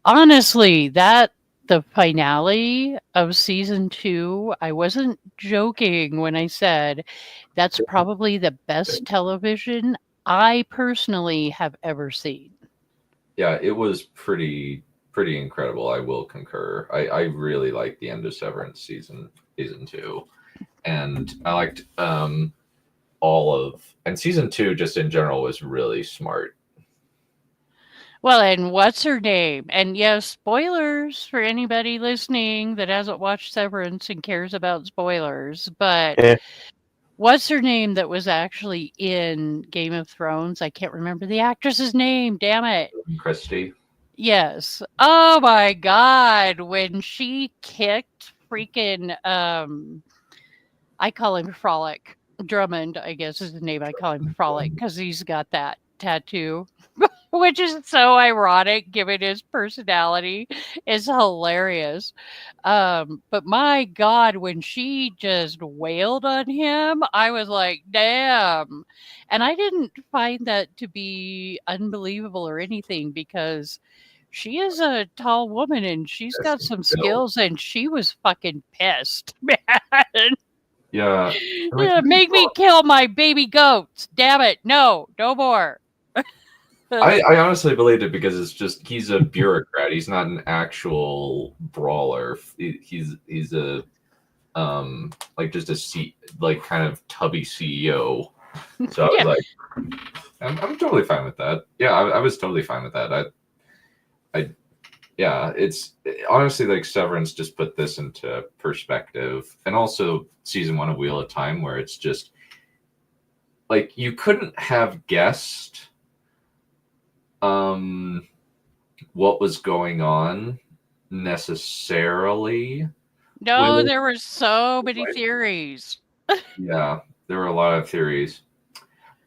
honestly, the finale of season 2, I wasn't joking when I said that's probably the best television I personally have ever seen. Yeah, it was pretty incredible. I will concur. I really liked the end of Severance season 2, and I liked and season 2 just in general was really smart. Well, and what's her name? And yes, spoilers for anybody listening that hasn't watched Severance and cares about spoilers, but what's her name that was actually in Game of Thrones? I can't remember the actress's name, damn it. Christy. Yes. Oh my god, when she kicked freaking I call him Frolic. Drummond, I guess is the name. I call him Frolic because he's got that tattoo, which is so ironic given his personality. It's hilarious. But my God, when she just wailed on him, I was like, damn. And I didn't find that to be unbelievable or anything because she is a tall woman and she's got some skills and she was fucking pissed, man. Yeah. Yeah, make me kill my baby goats. Damn it. No more. I honestly believed it because it's just he's a bureaucrat. He's not an actual brawler. He's a like just like kind of tubby CEO. So I was like, I'm totally fine with that. Yeah, I was totally fine with that. Yeah, it's honestly like Severance just put this into perspective, and also season 1 of Wheel of Time, where it's just like you couldn't have guessed what was going on necessarily. No, there were so many theories. Yeah, there were a lot of theories.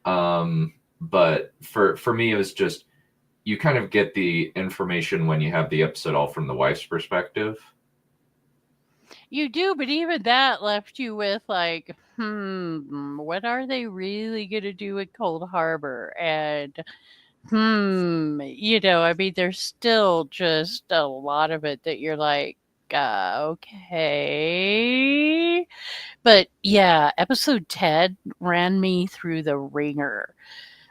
But for me, it was just you kind of get the information when you have the episode all from the wife's perspective. You do, but even that left you with like, what are they really going to do at Cold Harbor? And, I mean, there's still just a lot of it that you're like, okay. But yeah, episode 10 ran me through the ringer.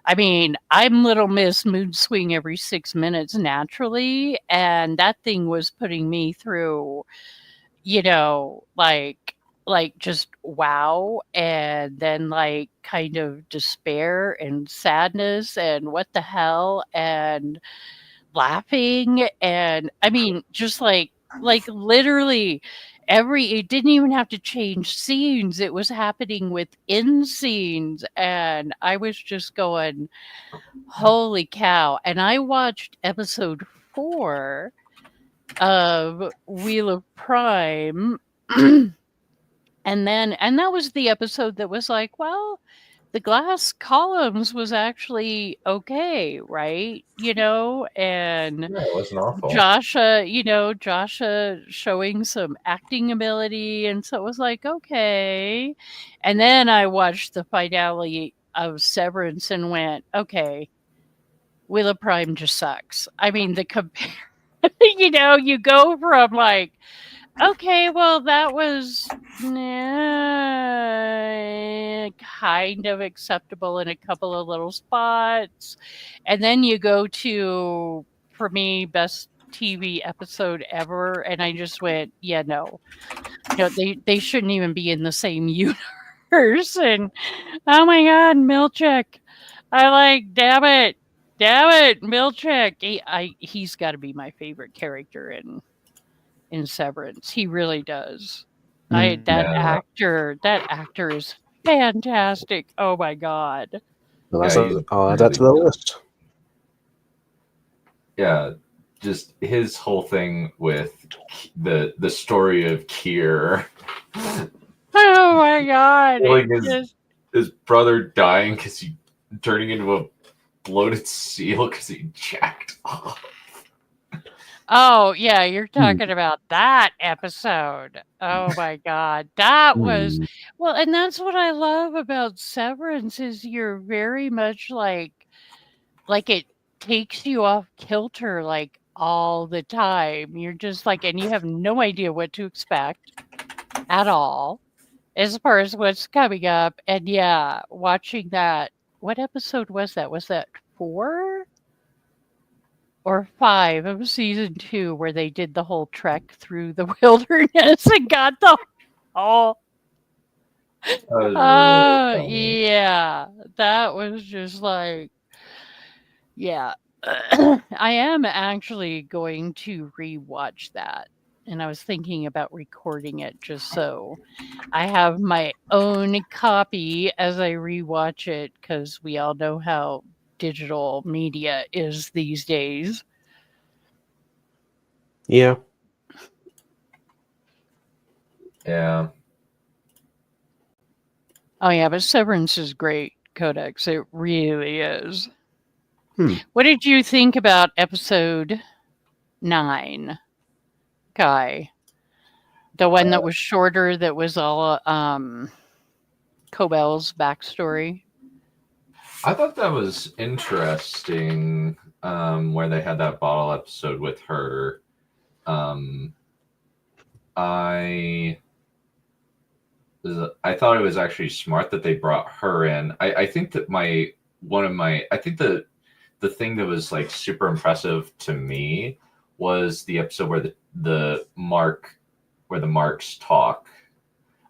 I mean, I'm Little Miss Mood Swing every 6 minutes naturally, and that thing was putting me through, like just wow, and then like kind of despair and sadness and what the hell and laughing, and I mean just like literally it didn't even have to change scenes. It was happening within scenes. And I was just going, holy cow. And I watched episode 4 of Wheel of Prime. And that was the episode that was like, well, the glass columns was actually okay, right? And Yeah, it wasn't awful. Joshua showing some acting ability, and so it was like, okay. And then I watched the finale of Severance and went, okay, Wheel of Prime just sucks. I mean, the compare, you go from like, okay, well, that was kind of acceptable in a couple of little spots. And then you go to, for me, best TV episode ever. And I just went, yeah, no. They shouldn't even be in the same universe. And, oh my God, Milchek. I like, damn it, Milchek. He's got to be my favorite character in in Severance. He really does. Mm. Yeah. That actor is fantastic. Oh my god. Well, Yeah, I'll add he's that to the really good. list. Yeah, just his whole thing with the story of Kier. Oh my god. Like It just his brother dying because he turning into a bloated seal because he jacked off. Oh, yeah, you're talking about that episode. Oh my god. That was well, and that's what I love about Severance is you're very much like it takes you off kilter like all the time. You're just like and you have no idea what to expect at all as far as what's coming up. And yeah, watching that. What episode was that? Was that 4? Or 5 of season 2 where they did the whole trek through the wilderness and got the oh That was really funny. yeah, that was just like yeah. I am actually going to rewatch that, and I was thinking about recording it just so I have my own copy as I rewatch it because we all know how digital media is these days. Yeah. Yeah. Oh yeah, but Severance is great, Codex. It really is. Hmm. What did you think about episode 9, Kai? The one that was shorter, that was all Cobell's backstory. I thought that was interesting, where they had that bottle episode with her. I thought it was actually smart that they brought her in. I think that I think the thing that was like super impressive to me was the episode where the marks talk.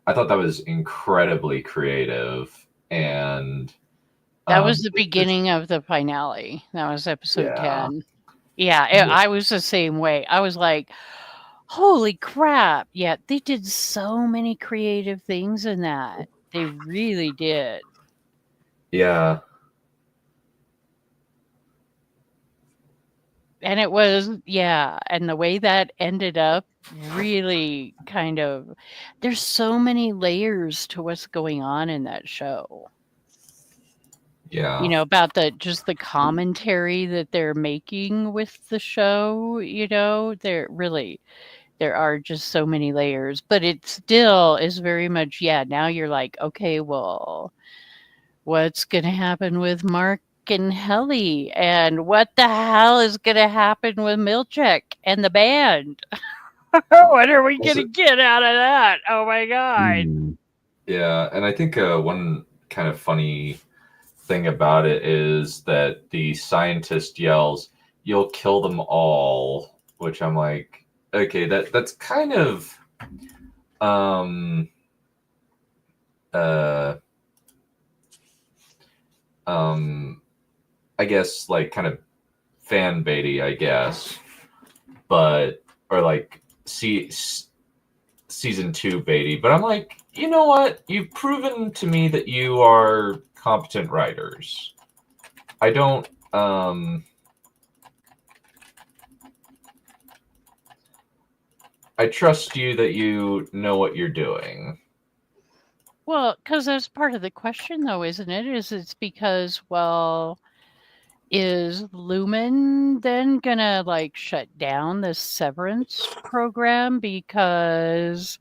I thought that was incredibly creative, and that was the beginning of the finale. That was episode 10. Yeah, I was the same way. I was like, holy crap. Yeah, they did so many creative things in that. They really did. Yeah. And it was, yeah, and the way that ended up really kind of, there's so many layers to what's going on in that show. Yeah. You know, about just the commentary that they're making with the show, you know, there are just so many layers, but it still is very much, yeah, now you're like, okay, well, what's going to happen with Mark and Helly, and what the hell is going to happen with Milchek and the band? What are we going to get out of that? Oh my god. Yeah, and I think one kind of funny thing about it is that the scientist yells, "You'll kill them all," which I'm like, okay, that's kind of I guess like kind of fan baity, I guess, but or like season 2 baity. But I'm like, you know what? You've proven to me that you are competent writers. I don't. I trust you that you know what you're doing. Well, because that's part of the question, though, isn't it? It's because, well, is Lumen then gonna like shut down the Severance program because,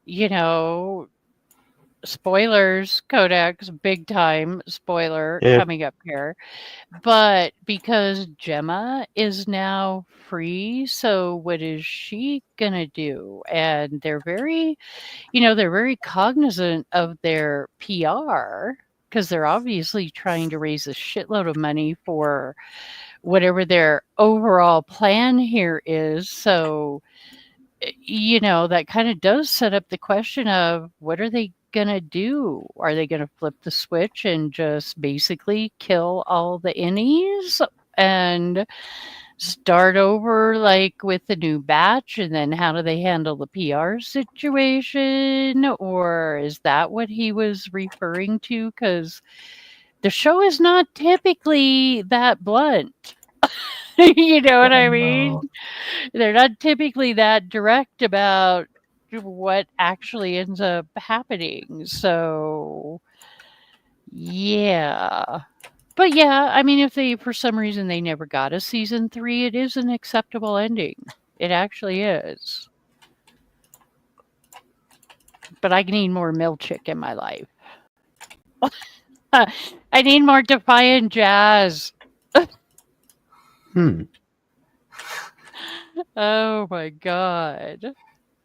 you know, spoilers, Codex, big time spoiler coming up here. But because Gemma is now free, so what is she gonna do? And they're very, they're very cognizant of their PR because they're obviously trying to raise a shitload of money for whatever their overall plan here is. So, that kind of does set up the question of what are they going to do? Are they going to flip the switch and just basically kill all the innies? And start over like with the new batch, and then how do they handle the PR situation? Or is that what he was referring to? Because the show is not typically that blunt. You know what I mean? No. They're not typically that direct about what actually ends up happening. So, yeah. But yeah, I mean, if they, for some reason, they never got a season 3, it is an acceptable ending. It actually is. But I need more Milchick in my life. I need more Defiant Jazz. Oh my god.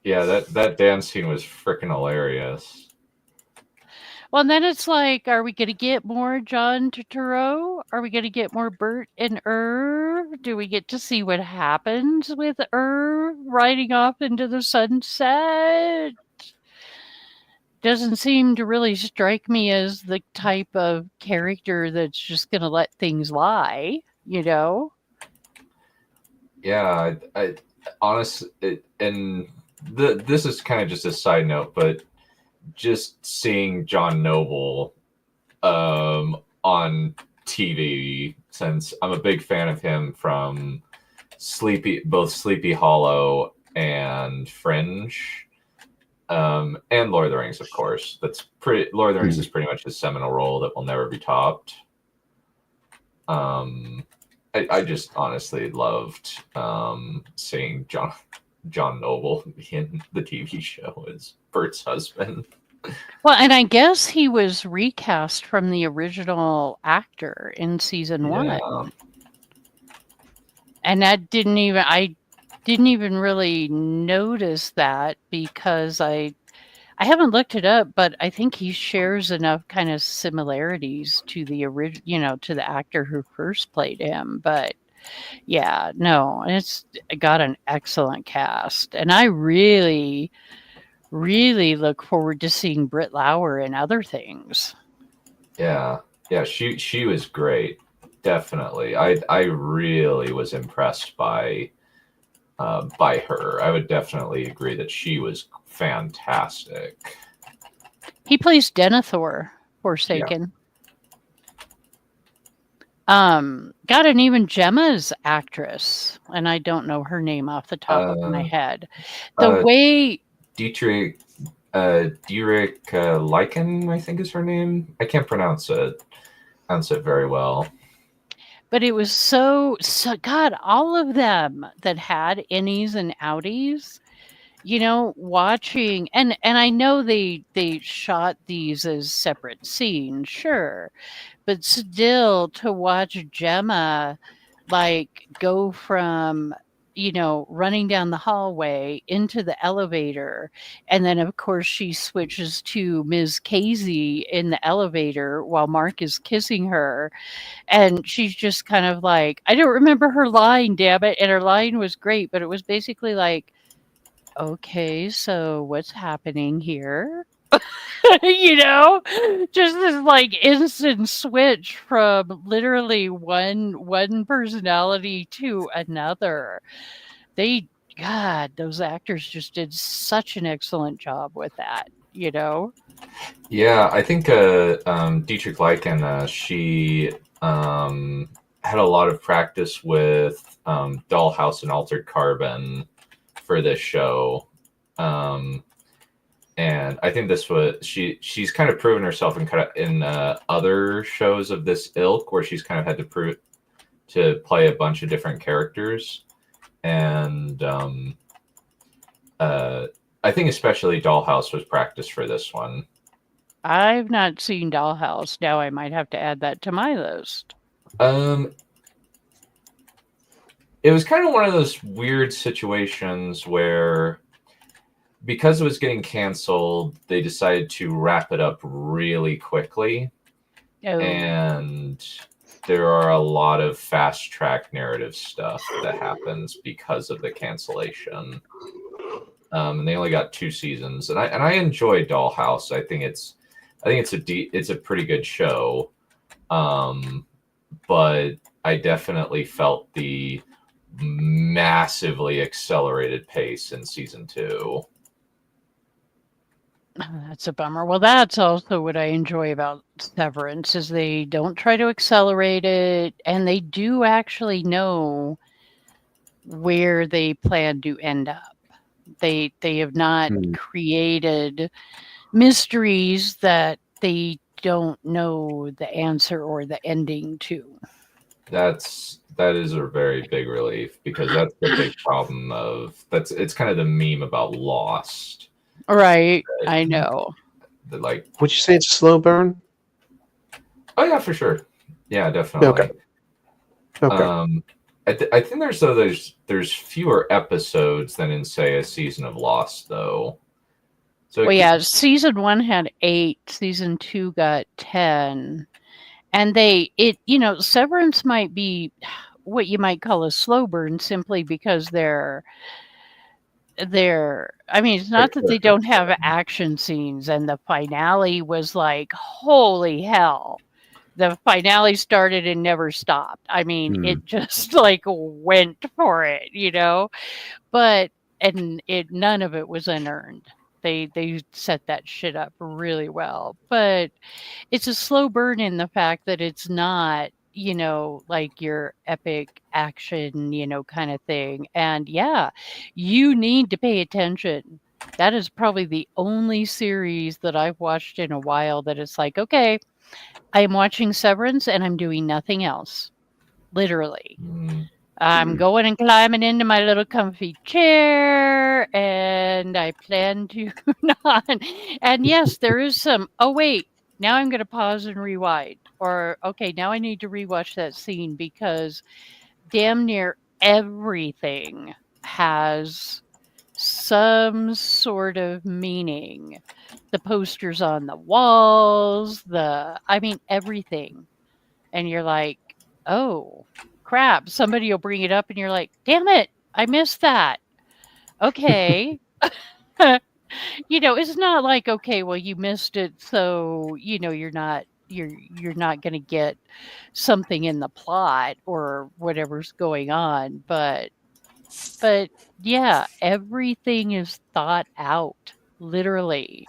Yeah, that dance scene was freaking hilarious. Well, and then it's like, are we going to get more John Turturro? Are we going to get more Bert and Irv? Do we get to see what happens with Irv riding off into the sunset? Doesn't seem to really strike me as the type of character that's just going to let things lie, you know? Yeah, I honestly, and this is kind of just a side note, but just seeing John Noble on TV, since I'm a big fan of him from both Sleepy Hollow and Fringe, and Lord of the Rings, of course. Lord of the Rings is pretty much his seminal role that will never be topped. I just honestly loved seeing John Noble in the TV show as Bert's husband. Well, and I guess he was recast from the original actor in season 1. And I didn't even really notice that, because I haven't looked it up, but I think he shares enough kind of similarities to the original, to the actor who first played him. But yeah, no, it's got an excellent cast, and I really, really look forward to seeing Britt Lauer in other things. Yeah, she was great. Definitely, I really was impressed by her. I would definitely agree that she was fantastic. He plays Denethor, Forsaken. Got an even Gemma's actress, and I don't know her name off the top of my head. The way Dietrich Lycan, I think is her name. I can't pronounce it very well. But it was so God, all of them that had innies and outies, you know, watching, and I know they shot these as separate scenes, sure, but still to watch Gemma like go from, you know, running down the hallway into the elevator, and then of course she switches to Ms. Casey in the elevator while Mark is kissing her, and she's just kind of like, I don't remember her line, damn it, and her line was great, but it was basically like, okay, so what's happening here? You know, just this like instant switch from literally one personality to another. God, those actors just did such an excellent job with that, you know? Yeah, I think Dietrich Lycan, she had a lot of practice with Dollhouse and Altered Carbon for this show. And I think this was she's kind of proven herself in other shows of this ilk, where she's kind of had to play a bunch of different characters. And I think especially Dollhouse was practice for this one. I've not seen Dollhouse. Now I might have to add that to my list. It was kind of one of those weird situations where, because it was getting canceled, they decided to wrap it up really quickly. Oh. And there are a lot of fast track narrative stuff that happens because of the cancellation. And they only got 2 seasons, and I enjoy Dollhouse. I think it's a pretty good show. But I definitely felt the massively accelerated pace in season 2. That's a bummer. Well, that's also what I enjoy about Severance is they don't try to accelerate it, and they do actually know where they plan to end up. They have not created mysteries that they don't know the answer or the ending to. That is a very big relief, because that's the big problem of it's kind of the meme about Lost. Right, I know. Like, would you say it's a slow burn? Oh yeah, for sure. Yeah, definitely. Okay. I think there's fewer episodes than in, say, a season of Lost, though. So Well, yeah, season 1 had 8, season 2 got 10, and Severance might be what you might call a slow burn simply because they're I mean, it's not that they don't have action scenes, and the finale was like, holy hell. The finale started and never stopped. I mean, it just like went for it, but none of it was unearned. They set that shit up really well, but it's a slow burn in the fact that it's not, like your epic action, kind of thing. And yeah, you need to pay attention. That is probably the only series that I've watched in a while that it's like, okay, I am watching Severance and I'm doing nothing else. Literally. I'm going and climbing into my little comfy chair, and I plan to not. And yes, there is some, oh, wait, now I'm going to pause and rewind. Or, okay, now I need to rewatch that scene because damn near everything has some sort of meaning. The posters on the walls, everything. And you're like, oh, crap. Somebody will bring it up and you're like, damn it, I missed that. Okay. It's not like, okay, well, you missed it, so, you're not going to get something in the plot or whatever's going on. But yeah, everything is thought out, literally.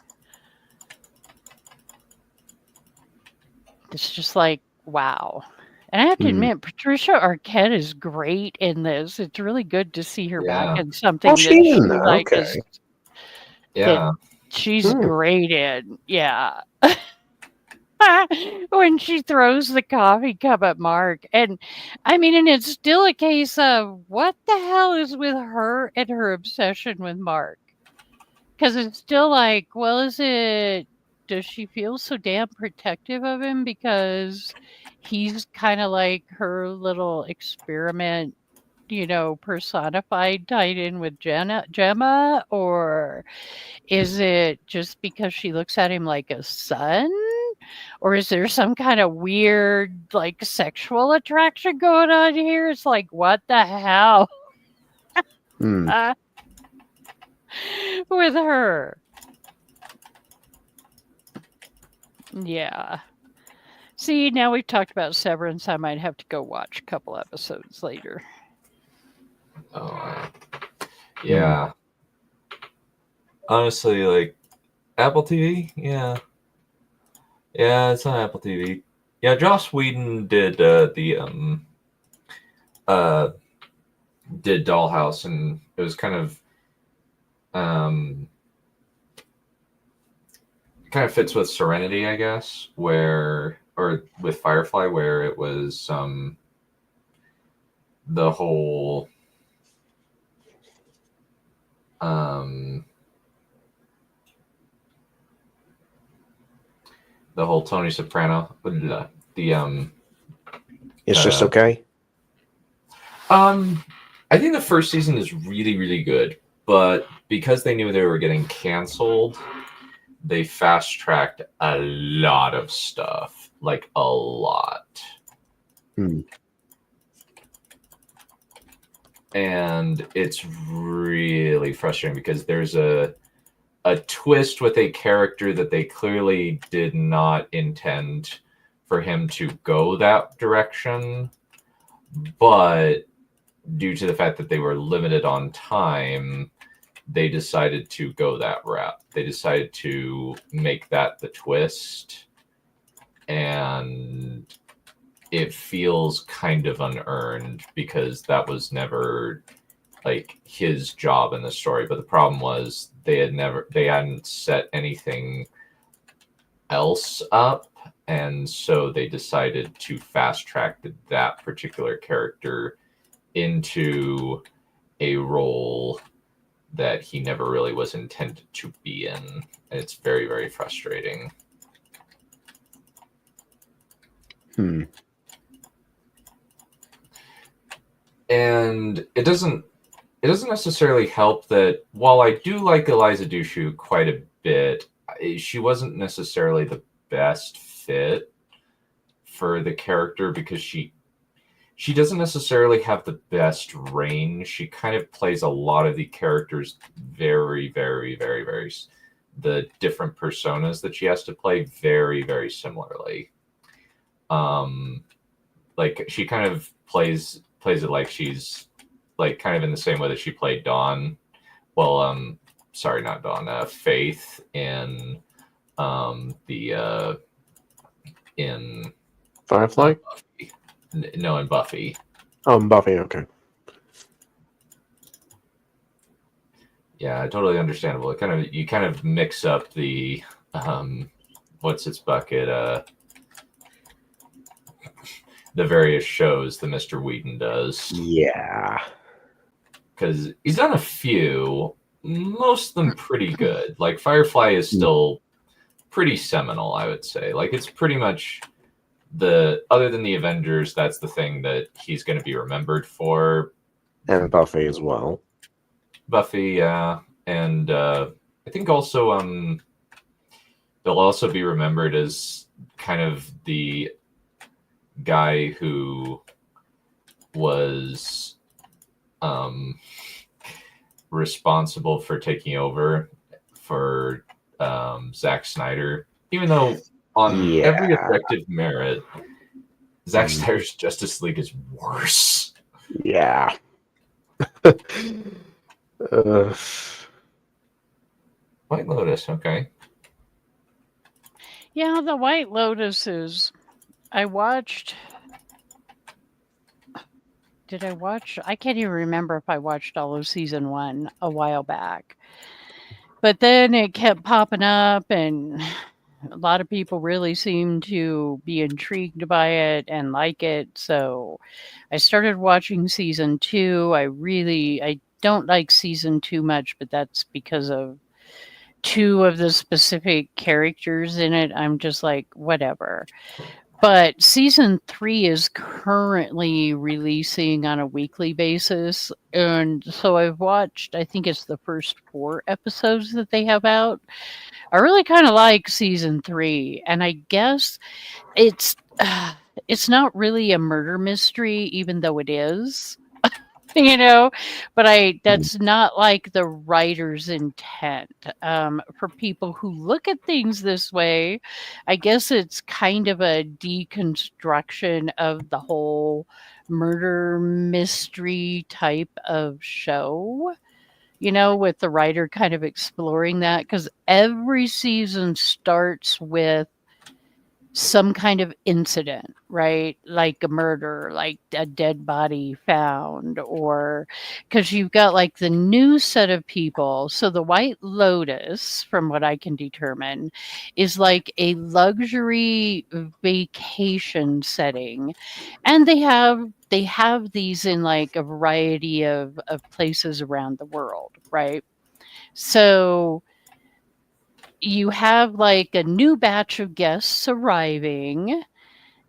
It's just like, wow. And I have to admit, Patricia Arquette is great in this. It's really good to see her back in something that she like is. Yeah, she's great in. Yeah. When she throws the coffee cup at Mark, and it's still a case of what the hell is with her and her obsession with Mark? Because it's still like, well, does she feel so damn protective of him because he's kind of like her little experiment, personified, tied in with Gemma? Or is it just because she looks at him like a son? Or is there some kind of weird, like, sexual attraction going on here? It's like, what the hell? With her. Yeah. See, now we've talked about Severance. I might have to go watch a couple episodes later. Oh, yeah. Honestly, like, Apple TV? Yeah. Yeah, it's on Apple TV. Yeah, Joss Whedon did did Dollhouse, and it was kind of fits with Serenity, I guess, or with Firefly, where it was the whole Tony Soprano, it's just okay. I think the first season is really, really good, but because they knew they were getting canceled, they fast-tracked a lot of stuff, like a lot. And it's really frustrating because there's a twist with a character that they clearly did not intend for him to go that direction, but due to the fact that they were limited on time, they decided to go that route. They decided to make that the twist, and it feels kind of unearned because that was never like his job in the story. But the problem was they hadn't set anything else up, and so they decided to fast track that particular character into a role that he never really was intended to be in. And it's very, very frustrating. And it doesn't necessarily help that while I do like Eliza Dushku quite a bit, she wasn't necessarily the best fit for the character because she doesn't necessarily have the best range. She kind of plays a lot of the characters very, very, very, very, the different personas that she has to play very, very similarly. Like she kind of plays it like she's like kind of in the same way that she played Dawn. Well, sorry, not Dawn. Faith in in Firefly. No, in Buffy. Oh, Buffy. Okay. Yeah, totally understandable. You kind of mix up the what's its bucket? The various shows that Mr. Whedon does. Yeah. Because he's done a few, most of them pretty good. Like Firefly is still pretty seminal, I would say. Like it's pretty much other than the Avengers, that's the thing that he's going to be remembered for. And Buffy as well. Buffy, yeah. And I think also they'll also be remembered as kind of the guy who was responsible for taking over for Zack Snyder, even though on every effective merit, Zack Snyder's Justice League is worse. Yeah. White Lotus, okay. Yeah, the White Lotus is. I watched. Did I watch? I can't even remember if I watched all of season 1 a while back. But then it kept popping up, and a lot of people really seemed to be intrigued by it and like it. So I started watching season 2. I don't like season 2 much, but that's because of 2 of the specific characters in it. I'm just like, whatever. But season 3 is currently releasing on a weekly basis. And so I've watched, I think it's the first 4 episodes that they have out. I really kind of like season 3. And I guess it's not really a murder mystery, even though it is. But that's not like the writer's intent. For people who look at things this way, I guess it's kind of a deconstruction of the whole murder mystery type of show, with the writer kind of exploring that, because every season starts with some kind of incident, right? Like a murder, like a dead body found, or because you've got like the new set of people. So the White Lotus, from what I can determine, is like a luxury vacation setting. And they have these in like a variety of places around the world, right? So you have like a new batch of guests arriving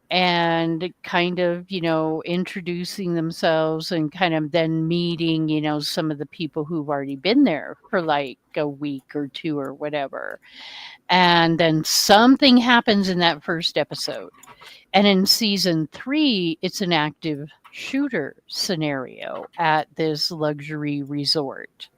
and kind of, introducing themselves and kind of then meeting, some of the people who've already been there for like a week or 2 or whatever. And then something happens in that first episode. And in season 3, it's an active shooter scenario at this luxury resort.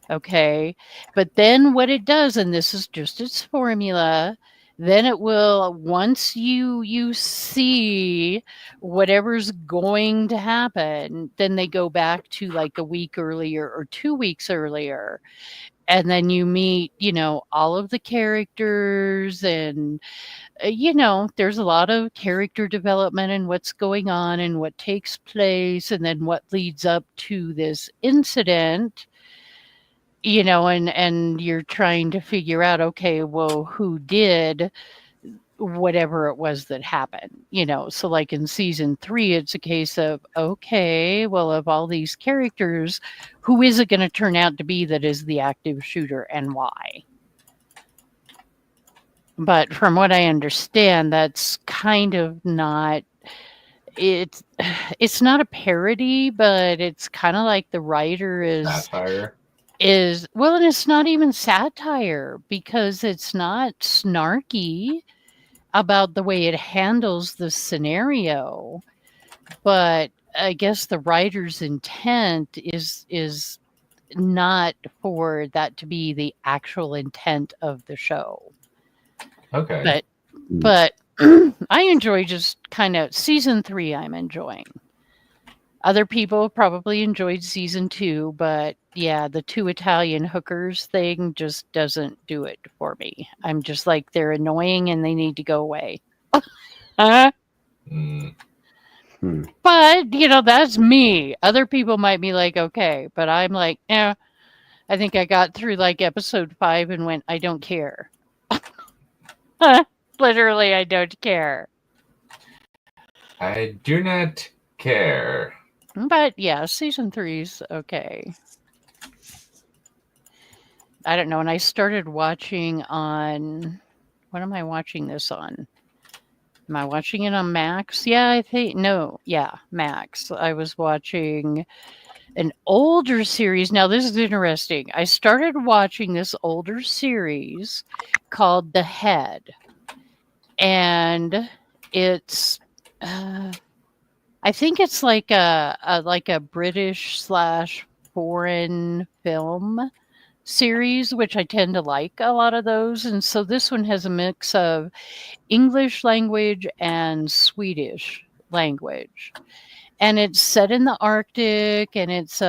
Okay. But then what it does, and this is just its formula, Then it will, once you see whatever's going to happen, then they go back to like a week earlier or 2 weeks earlier. And then you meet, all of the characters and there's a lot of character development and what's going on and what takes place and then what leads up to this incident, and you're trying to figure out, okay, well, who did whatever it was that happened, so like in season 3, it's a case of, okay, well, of all these characters, who is it going to turn out to be that is the active shooter and why? But from what I understand, that's kind of not, it's not a parody, but it's kind of like the writer Satire. Well, and it's not even satire because it's not snarky about the way it handles the scenario, but I guess the writer's intent is not for that to be the actual intent of the show. Okay. But I enjoy just kind of season 3. I'm enjoying. Other people probably enjoyed season 2, but yeah, the 2 Italian hookers thing just doesn't do it for me. I'm just like, they're annoying and they need to go away. But, that's me. Other people might be like, okay, but I'm like, I think I got through like episode 5 and went, I don't care. Literally, I don't care. I do not care. But yeah, season 3's okay. I don't know. And I started watching on, what am I watching this on? Am I watching it on Max? Yeah, I think, no. Yeah, Max. I was watching an older series. Now, this is interesting. I started watching this older series called The Head. And it's, I think it's like a British / foreign film series, which I tend to like a lot of those. And so this one has a mix of English language and Swedish language. And it's set in the Arctic, and it's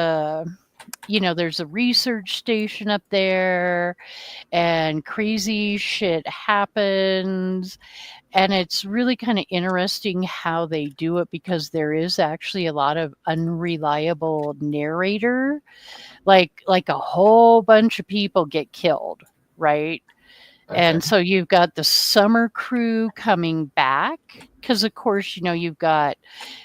there's a research station up there, and crazy shit happens. And it's really kind of interesting how they do it because there is actually a lot of unreliable narrator. Like a whole bunch of people get killed, right? Okay. And so you've got the summer crew coming back because, of course, you've got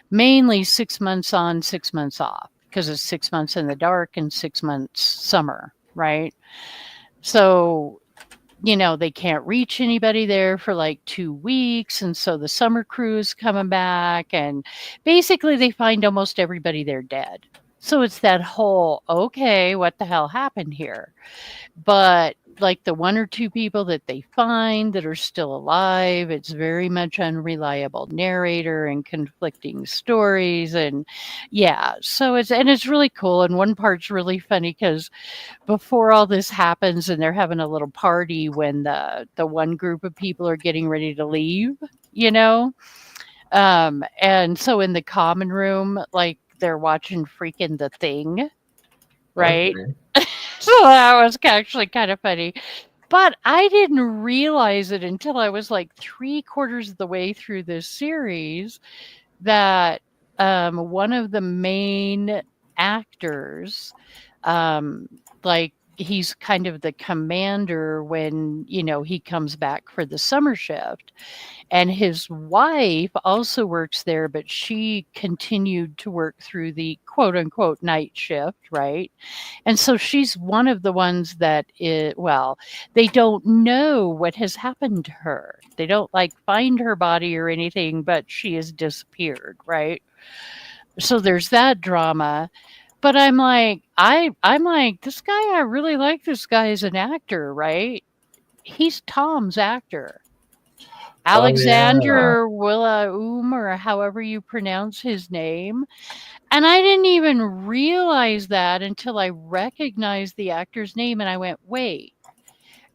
mainly 6 months on, 6 months off because it's 6 months in the dark and 6 months summer, right? So they can't reach anybody there for like 2 weeks. And so the summer crew is coming back and basically they find almost everybody there dead. So it's that whole, okay, what the hell happened here? But like the 1 or 2 people that they find that are still alive, it's very much unreliable narrator and conflicting stories. And yeah, so it's really cool. And one part's really funny because before all this happens and they're having a little party when the one group of people are getting ready to leave, and so in the common room, like they're watching freaking The Thing, right? Okay. So that was actually kind of funny. But I didn't realize it until I was like 3/4 of the way through this series that one of the main actors, like he's kind of the commander when, he comes back for the summer shift. And his wife also works there, but she continued to work through the quote unquote night shift, right? And so she's one of the ones that they don't know what has happened to her. They don't like find her body or anything, but she has disappeared, right? So there's that drama. But I'm like, this guy, I really like this guy as an actor, right? He's Tom's actor. Alexander Willaum, or however you pronounce his name. And I didn't even realize that until I recognized the actor's name and I went, wait,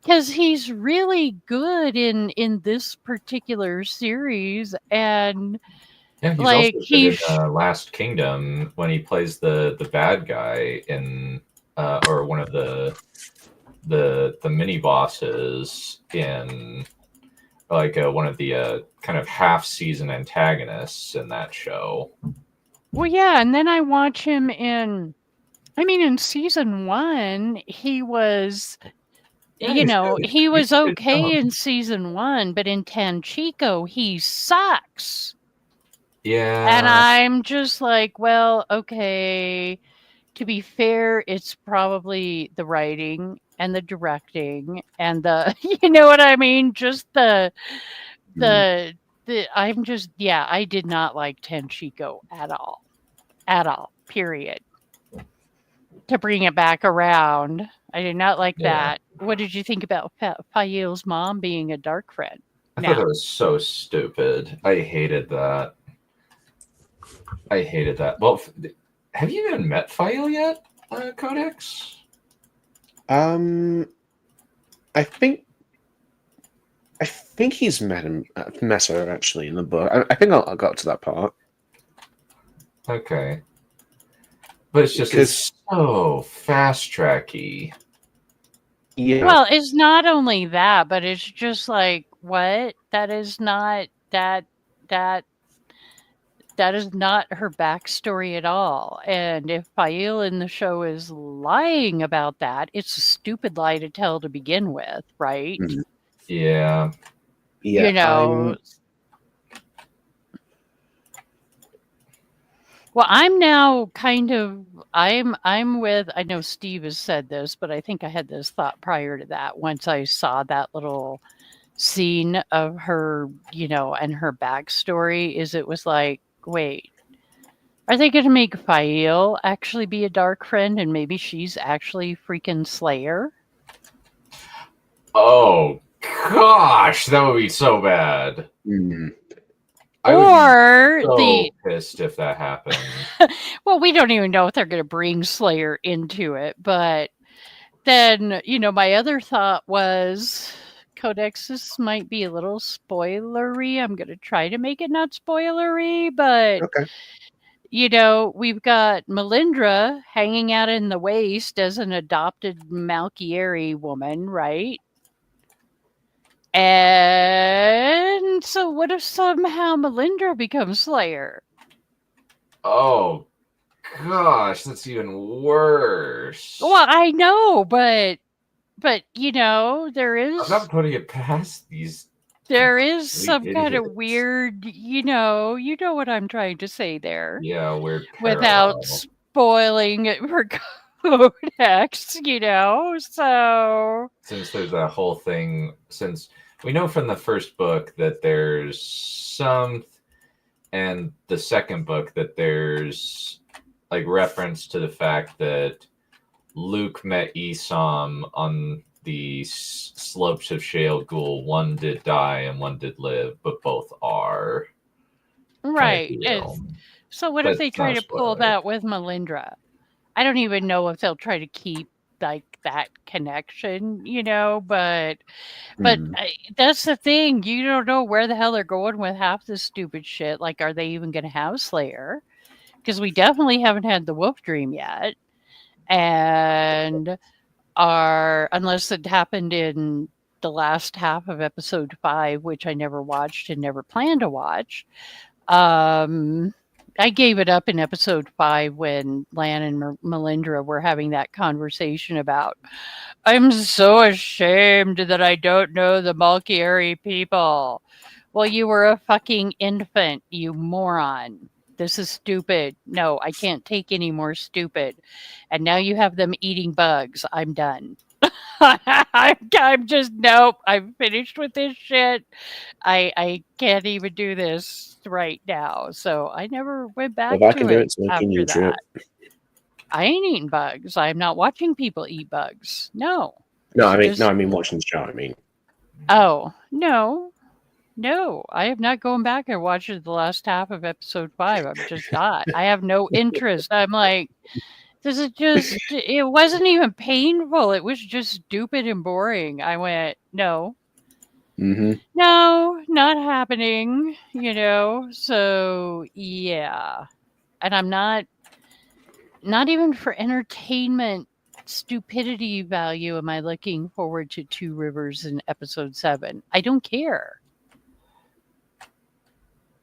because he's really good in this particular series, and Yeah, he's like also good in Last Kingdom when he plays the bad guy in or one of the mini bosses in like one of the kind of half season antagonists in that show. well, yeah, and then I watch him in season 1, he was, Yeah, you he's know, good. he was He's good okay job. in season 1, but in Tanchico, he sucks. Yeah. And I'm just like, well, okay, to be fair, it's probably the writing and the directing and the, you know what I mean? Just I'm just, yeah, I did not like Tanchico at all, period. To bring it back around, I did not like that. What did you think about Fayeel's mom being a dark friend? I thought that was so stupid. I hated that. Well, have you even met Fayeel yet, Codex? I think he's met her actually in the book. I think I got to that part. Okay. But it's so fast tracky. Yeah. Well, it's not only that, but it's just like, what? That is not that is not her backstory at all. And if Fayeel in the show is lying about that, it's a stupid lie to tell to begin with, right? Mhm. Yeah. You know. Well, I'm now kind of I'm with, I know Steve has said this, but I think I had this thought prior to that once I saw that little scene of her, and her backstory, is it was like, wait, are they going to make Fayeel actually be a dark friend and maybe she's actually freaking Slayer? Oh gosh, that would be so bad. I Or would be so pissed if that happened. Well, we don't even know if they're going to bring Slayer into it, but then, my other thought was, Codex, this might be a little spoilery. I'm going to try to make it not spoilery, but okay. We've got Melindra hanging out in the waste as an adopted Malkieri woman, right? And so what if somehow Melindra becomes Slayer? Oh gosh, that's even worse. Well, I know, but there is, I'm not putting it past these. there is some kind of idiots. weird, you know what I'm trying to say there. Yeah, weird Without spoiling it for Codex, so. Since there's a whole thing, since we know from the first book that there's some, and the second book that there's like reference to the fact that Luke met Esam on the slopes of Shale Ghul. One did die and one did live, but both are. Right. So what if they try to pull that with Melindra? I don't even know if they'll try to keep like that connection, but that's the thing. You don't know where the hell they're going with half this stupid shit. Like, are they even going to have Slayer? Because we definitely haven't had the Wolf Dream yet. And unless it happened in the last half of episode 5, which I never watched and never plan to watch. I gave it up in episode 5 when Lan and Melindra were having that conversation about, I'm so ashamed that I don't know the Malkieri people. Well, you were a fucking infant, you moron. This is stupid. No, I can't take any more stupid. And now you have them eating bugs. I'm done. I'm just, nope. I'm finished with this shit. I can't even do this right now. So I never went back to it after that. I ain't eating bugs. I'm not watching people eat bugs. No. No, I mean watching the show. I mean. Oh, no. No, I have not gone back and watched the last half of episode 5. I'm just not. I have no interest. I'm like, Does it just, it wasn't even painful. It was just stupid and boring. I went, no, Mm-hmm. no, not happening, So, yeah. And I'm not even for entertainment stupidity value am I looking forward to Two Rivers in episode 7. I don't care.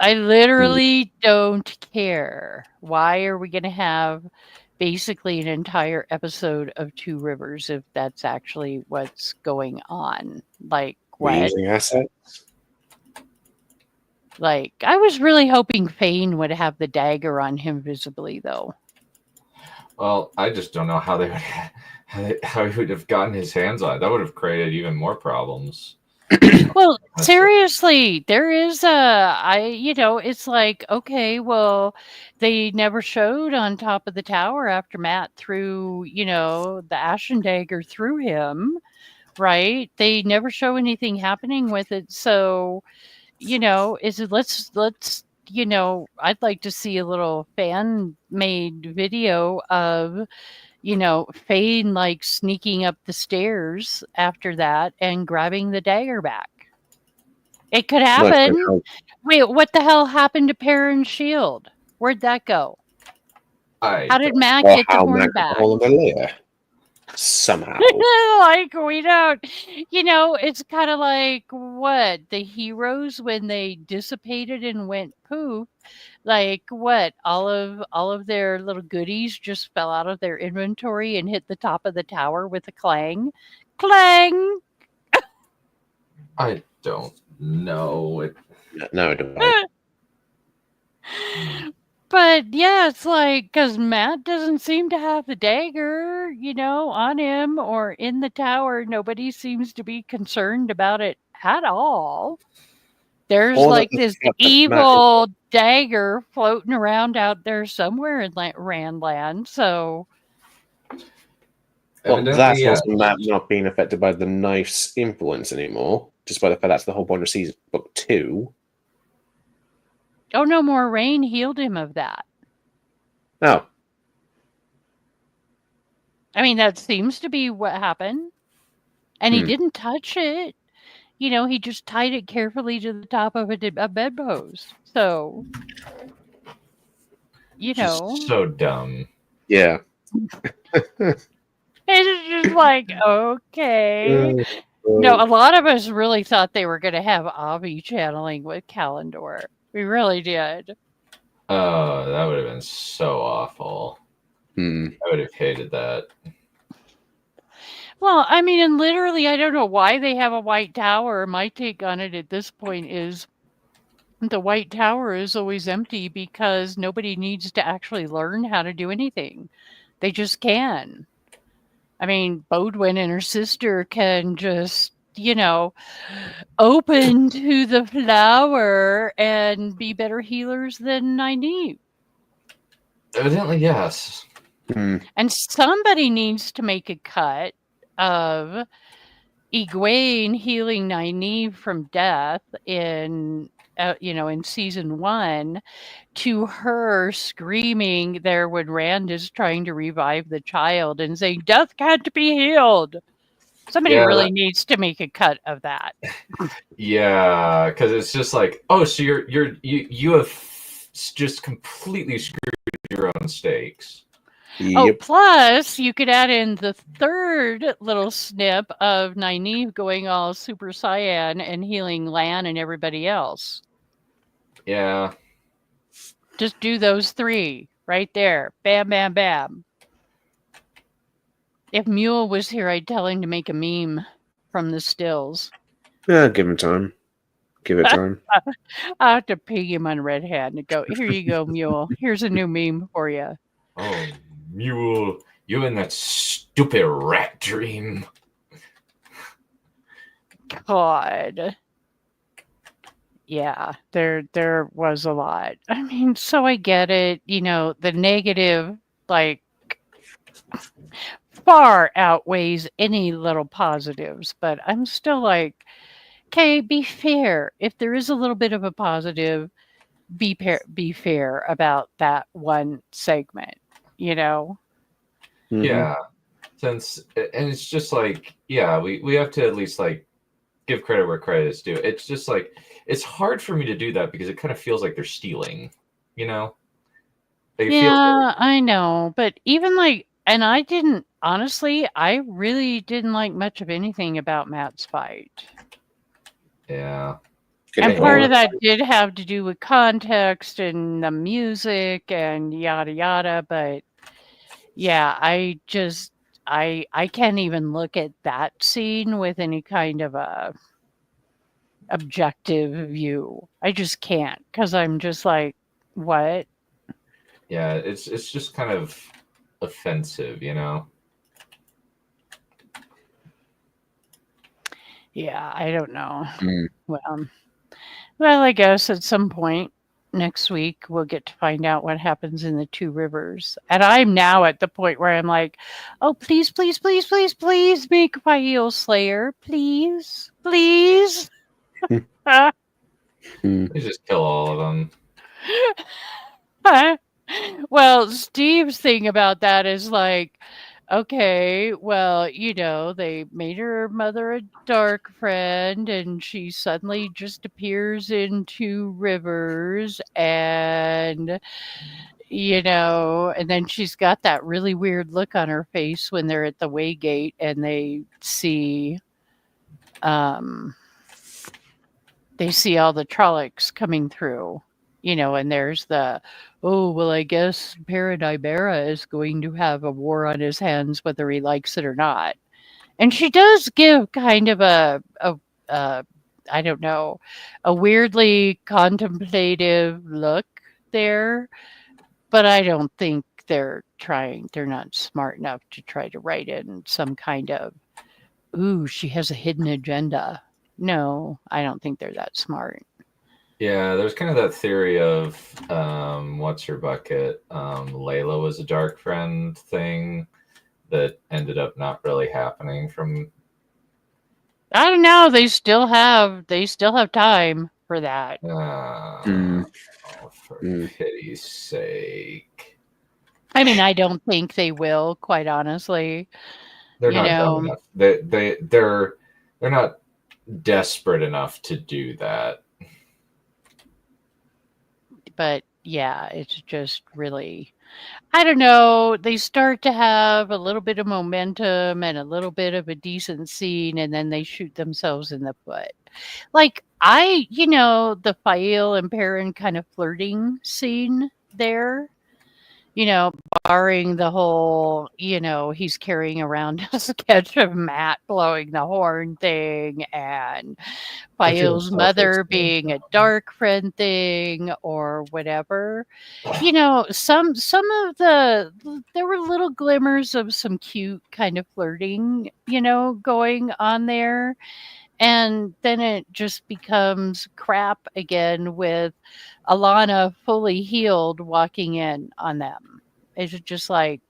I literally don't care. Why are we going to have basically an entire episode of Two Rivers if that's actually what's going on? Like, what? Using assets. Like, I was really hoping Fane would have the dagger on him visibly, though. Well, I just don't know how they would how he would have gotten his hands on it. That would have created even more problems. Well, seriously, there is it's like, okay, well, they never showed on top of the tower after Matt threw, the Ashen Dagger through him, right? They never show anything happening with it. So, is it let's I'd like to see a little fan made video of Fane like sneaking up the stairs after that and grabbing the dagger back. It could happen. Wait, what the hell happened to Perrin's shield? Where'd that go? How did Matt get the horn back? Somehow. Like, we don't, it's kind of like what? The heroes when they dissipated and went poof. Like what? All of their little goodies just fell out of their inventory and hit the top of the tower with a clang. Clang! I don't know. No, don't I? But yeah, it's like, because Matt doesn't seem to have the dagger, on him or in the tower. Nobody seems to be concerned about it at all. There's like this evil dagger floating around out there somewhere in Randland. So, well, that's also Matt not being affected by the knife's influence anymore, just by the fact that's the whole point of season book 2. Oh no, Moraine healed him of that. Oh. I mean, that seems to be what happened. And he didn't touch it. He just tied it carefully to the top of a bedpost. So, Just so dumb. Yeah. It's just like, okay. No, a lot of us really thought they were going to have Avi channeling with Kalendor. We really did. Oh, that would have been so awful. I would have hated that. Well, I mean, and literally, I don't know why they have a White Tower. My take on it at this point is the White Tower is always empty because nobody needs to actually learn how to do anything. They just can. I mean, Bodwin and her sister can just, open to the flower and be better healers than Nynaeve. Evidently, yes. And somebody needs to make a cut of Egwene healing Nynaeve from death in season 1 to her screaming there when Rand is trying to revive the child and saying death can't be healed. Somebody really needs to make a cut of that. Yeah, because it's just like, oh, so you have just completely screwed your own stakes. Yep. Oh, plus you could add in the third little snip of Nynaeve going all Super Saiyan and healing Lan and everybody else. Yeah. Just do those 3 right there. Bam, bam, bam. If Mule was here, I'd tell him to make a meme from the stills. Yeah, give him time. Give it time. I'll have to pig him on Red Hat and go, here you go, Mule. Here's a new meme for you. Oh, Mule, you and that stupid rat dream. God. Yeah, there was a lot. I mean, so I get it. The negative, like, far outweighs any little positives. But I'm still like, okay, be fair. If there is a little bit of a positive, be fair about that one segment, Mhm. Yeah. And it's just like, yeah, we have to at least like give credit where credit is due. It's just like, it's hard for me to do that because it kind of feels like they're stealing, you know? Like, it feels Yeah, I know. But even like, and I didn't, honestly, I really didn't like much of anything about Matt's fight. yeah. Can And I part go- of that did have to do with context and the music and yada yada. But yeah, I can't even look at that scene with any kind of a objective view. I just can't, because I'm just like, what? Yeah, it's just kind of offensive, you know? Yeah, I don't know. Mm. Well, I guess at some point next week we'll get to find out what happens in the Two Rivers. And I'm now at the point where I'm like, oh, please, please, please, please, please make Fael Slayer. Please, please. Mm. They just kill all of them. Well, Steve's thing about that is like, okay, well, you know, they made her mother a dark friend and she suddenly just appears in Two Rivers and, you know, and then she's got that really weird look on her face when they're at the Waygate and they see all the Trollocs coming through, you know, and there's the, oh, well, I guess Paradibera is going to have a war on his hands whether he likes it or not. And she does give kind of a I don't know, a weirdly contemplative look there, but I don't think they're not smart enough to try to write in some kind of, ooh, she has a hidden agenda. No, I don't think they're that smart. Yeah, there's kind of that theory of what's her bucket? Layla was a dark friend thing that ended up not really happening from. I don't know. They still have time for that. Mm. Oh, for Mm. pity's sake. I mean, I don't think they will, quite honestly. They're You not know, dumb enough. They're not desperate enough to do that. but yeah, it's just really, I don't know. They start to have a little bit of momentum and a little bit of a decent scene, and then they shoot themselves in the foot. Like, the Fael and Perrin kind of flirting scene there, you know, barring the whole, he's carrying around a sketch of Matt blowing the horn thing and I feel Fael's mother self-explained. being a dark friend thing or whatever. You know, some of there were little glimmers of some cute kind of flirting, going on there. And then it just becomes crap again with Alana fully healed walking in on them. It's just like,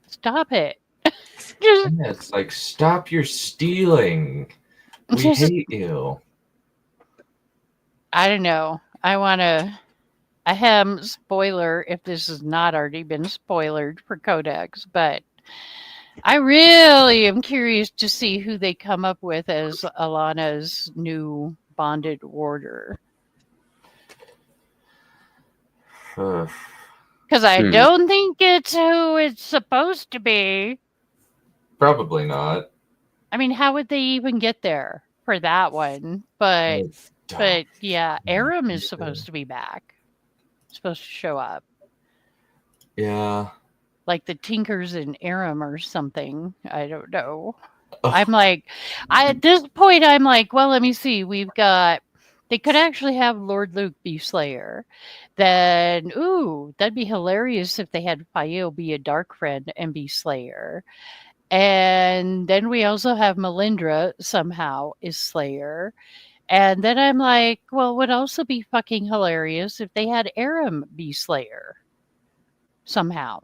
stop it. Just, Yeah, it's like, stop your stealing. We just hate you. I don't know. I want to. Ahem, spoiler if this has not already been spoiled for Codex, but I really am curious to see who they come up with as Alana's new bonded warder. Because I don't think it's who it's supposed to be. Probably not. I mean, how would they even get there for that one? But yeah, Aram is supposed to be back. Supposed to show up. Yeah. Like the Tinkers in Aram or something. I don't know. Ugh. I'm like, at this point, I'm like, well, let me see. They could actually have Lord Luke be Slayer. Then, ooh, that'd be hilarious if they had Fael be a dark friend and be Slayer. And then we also have Melindra somehow is Slayer. And then I'm like, well, would also be fucking hilarious if they had Aram be Slayer somehow.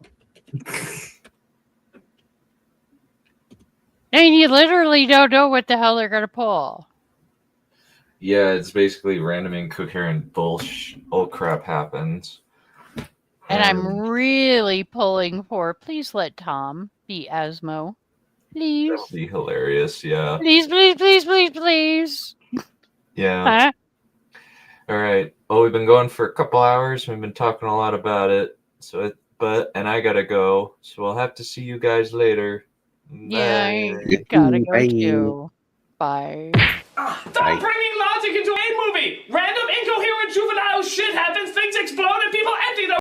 I mean, you literally don't know what the hell they're going to pull. Yeah, it's basically random incoherent bullshit. Oh crap happens. And I'm really pulling for, please let Tom be Asmo. Please. That'll be hilarious. Yeah. Please, please, please, please, please. Yeah. Huh? All right. Well, we've been going for a couple hours. We've been talking a lot about it. And I gotta go. So we'll have to see you guys later. Yeah, Bye. I gotta go Bye. too. Bye. Stop bringing logic into a movie! Random incoherent juvenile shit happens, things explode, and people empty their